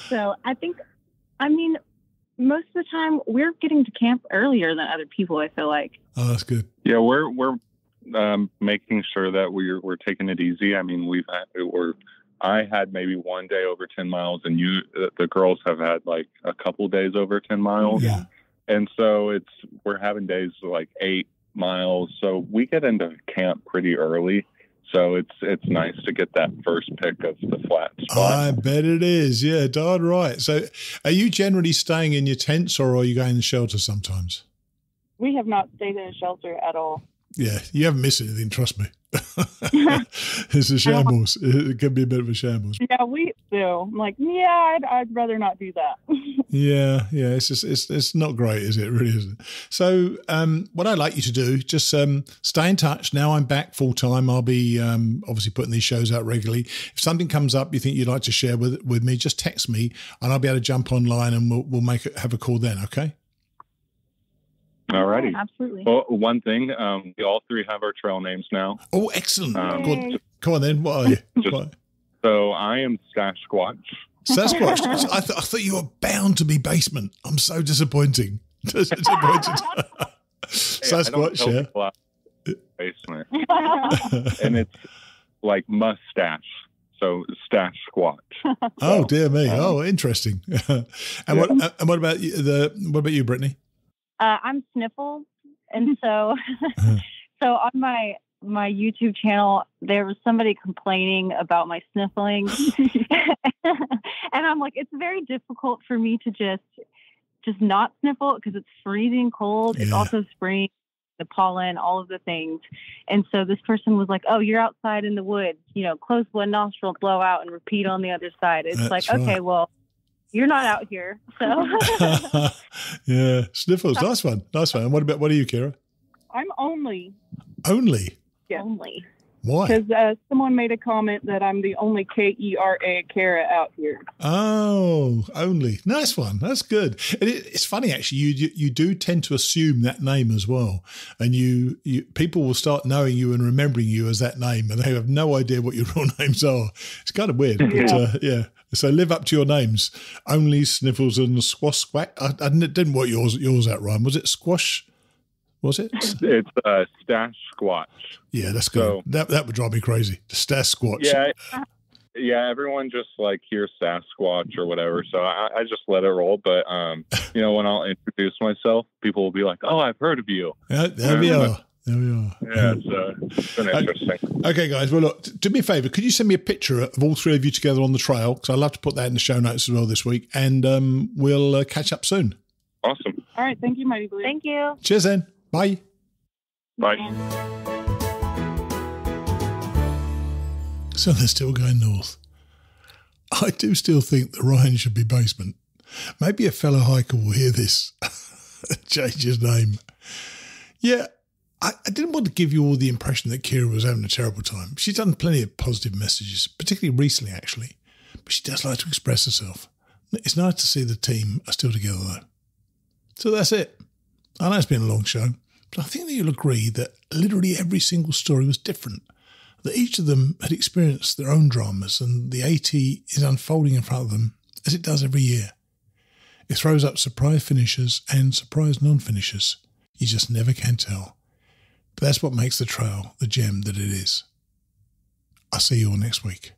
So I mean, most of the time we're getting to camp earlier than other people, I feel like. Oh, that's good. Yeah, we're making sure that we're taking it easy. I mean, I had maybe one day over 10 miles, and the girls have had like a couple days over 10 miles. Yeah. And so we're having days like 8 miles. So we get into camp pretty early. So it's nice to get that first pick of the flat spot. I bet it is. Yeah, darn right. So are you generally staying in your tents or are you going to shelter sometimes? We have not stayed in a shelter at all. Yeah, you haven't missed anything, trust me. It's a shambles. It can be a bit of a shambles. Yeah, we do. I'm like, yeah, I'd rather not do that. Yeah. It's just it's not great, is it? It really isn't. So, what I'd like you to do, just stay in touch. Now I'm back full time. I'll be obviously putting these shows out regularly. If something comes up you think you'd like to share with me, just text me, and I'll be able to jump online and we'll have a call then. Okay. All righty. Yeah, absolutely. Well, one thing, we all three have our trail names now. Oh, excellent. Go on then. What are you? So I am Sasquatch. Sasquatch. I thought you were bound to be Basement. I'm so disappointed. Sasquatch, yeah. Basement. And it's like mustache. So Stash Squatch. Oh dear me. Oh, interesting. And what about you, Brittaney? I'm Sniffle, and so on my YouTube channel, there was somebody complaining about my sniffling, and I'm like, it's very difficult for me to just not sniffle because it's freezing cold. Yeah. It's also spring, the pollen, all of the things, and so this person was like, "Oh, you're outside in the woods, close one nostril, blow out, and repeat on the other side." It's like, right. Okay, well. You're not out here, so. Yeah, sniffles. Nice one. And what are you, Kera? I'm only. Only? Yeah. Only. Why? Because someone made a comment that I'm the only Kera out here. Oh, only. Nice one. That's good. And it's funny, actually. You do tend to assume that name as well. And you people will start knowing you and remembering you as that name, and they have no idea what your real names are. It's kind of weird. But, yeah. So live up to your names. Only Sniffles and Squash Squack. I didn't want yours out, Ryan. Was it Squash? Was it? It's Stash Squatch. Yeah, that's good. So, that would drive me crazy. The Stash Squatch. Yeah. Everyone just like hears Sasquatch or whatever. So I just let it roll. But when I'll introduce myself, people will be like, "Oh, I've heard of you." Yeah, there we are. Yeah, it's been interesting. Okay, guys. Well, look, do me a favour. Could you send me a picture of all three of you together on the trail? Because I'd love to put that in the show notes as well this week. And we'll catch up soon. Awesome. All right. Thank you, Mighty Blue. Thank you. Cheers, then. Bye. Bye. So they're still going north. I do still think that Ryan should be Basement. Maybe a fellow hiker will hear this. Change his name. Yeah. I didn't want to give you all the impression that Kera was having a terrible time. She's done plenty of positive messages, particularly recently, actually. But she does like to express herself. It's nice to see the team are still together, though. So that's it. I know it's been a long show, but I think that you'll agree that literally every single story was different, that each of them had experienced their own dramas, and the AT is unfolding in front of them, as it does every year. It throws up surprise finishers and surprise non-finishers. You just never can tell. But that's what makes the trail the gem that it is. I'll see you all next week.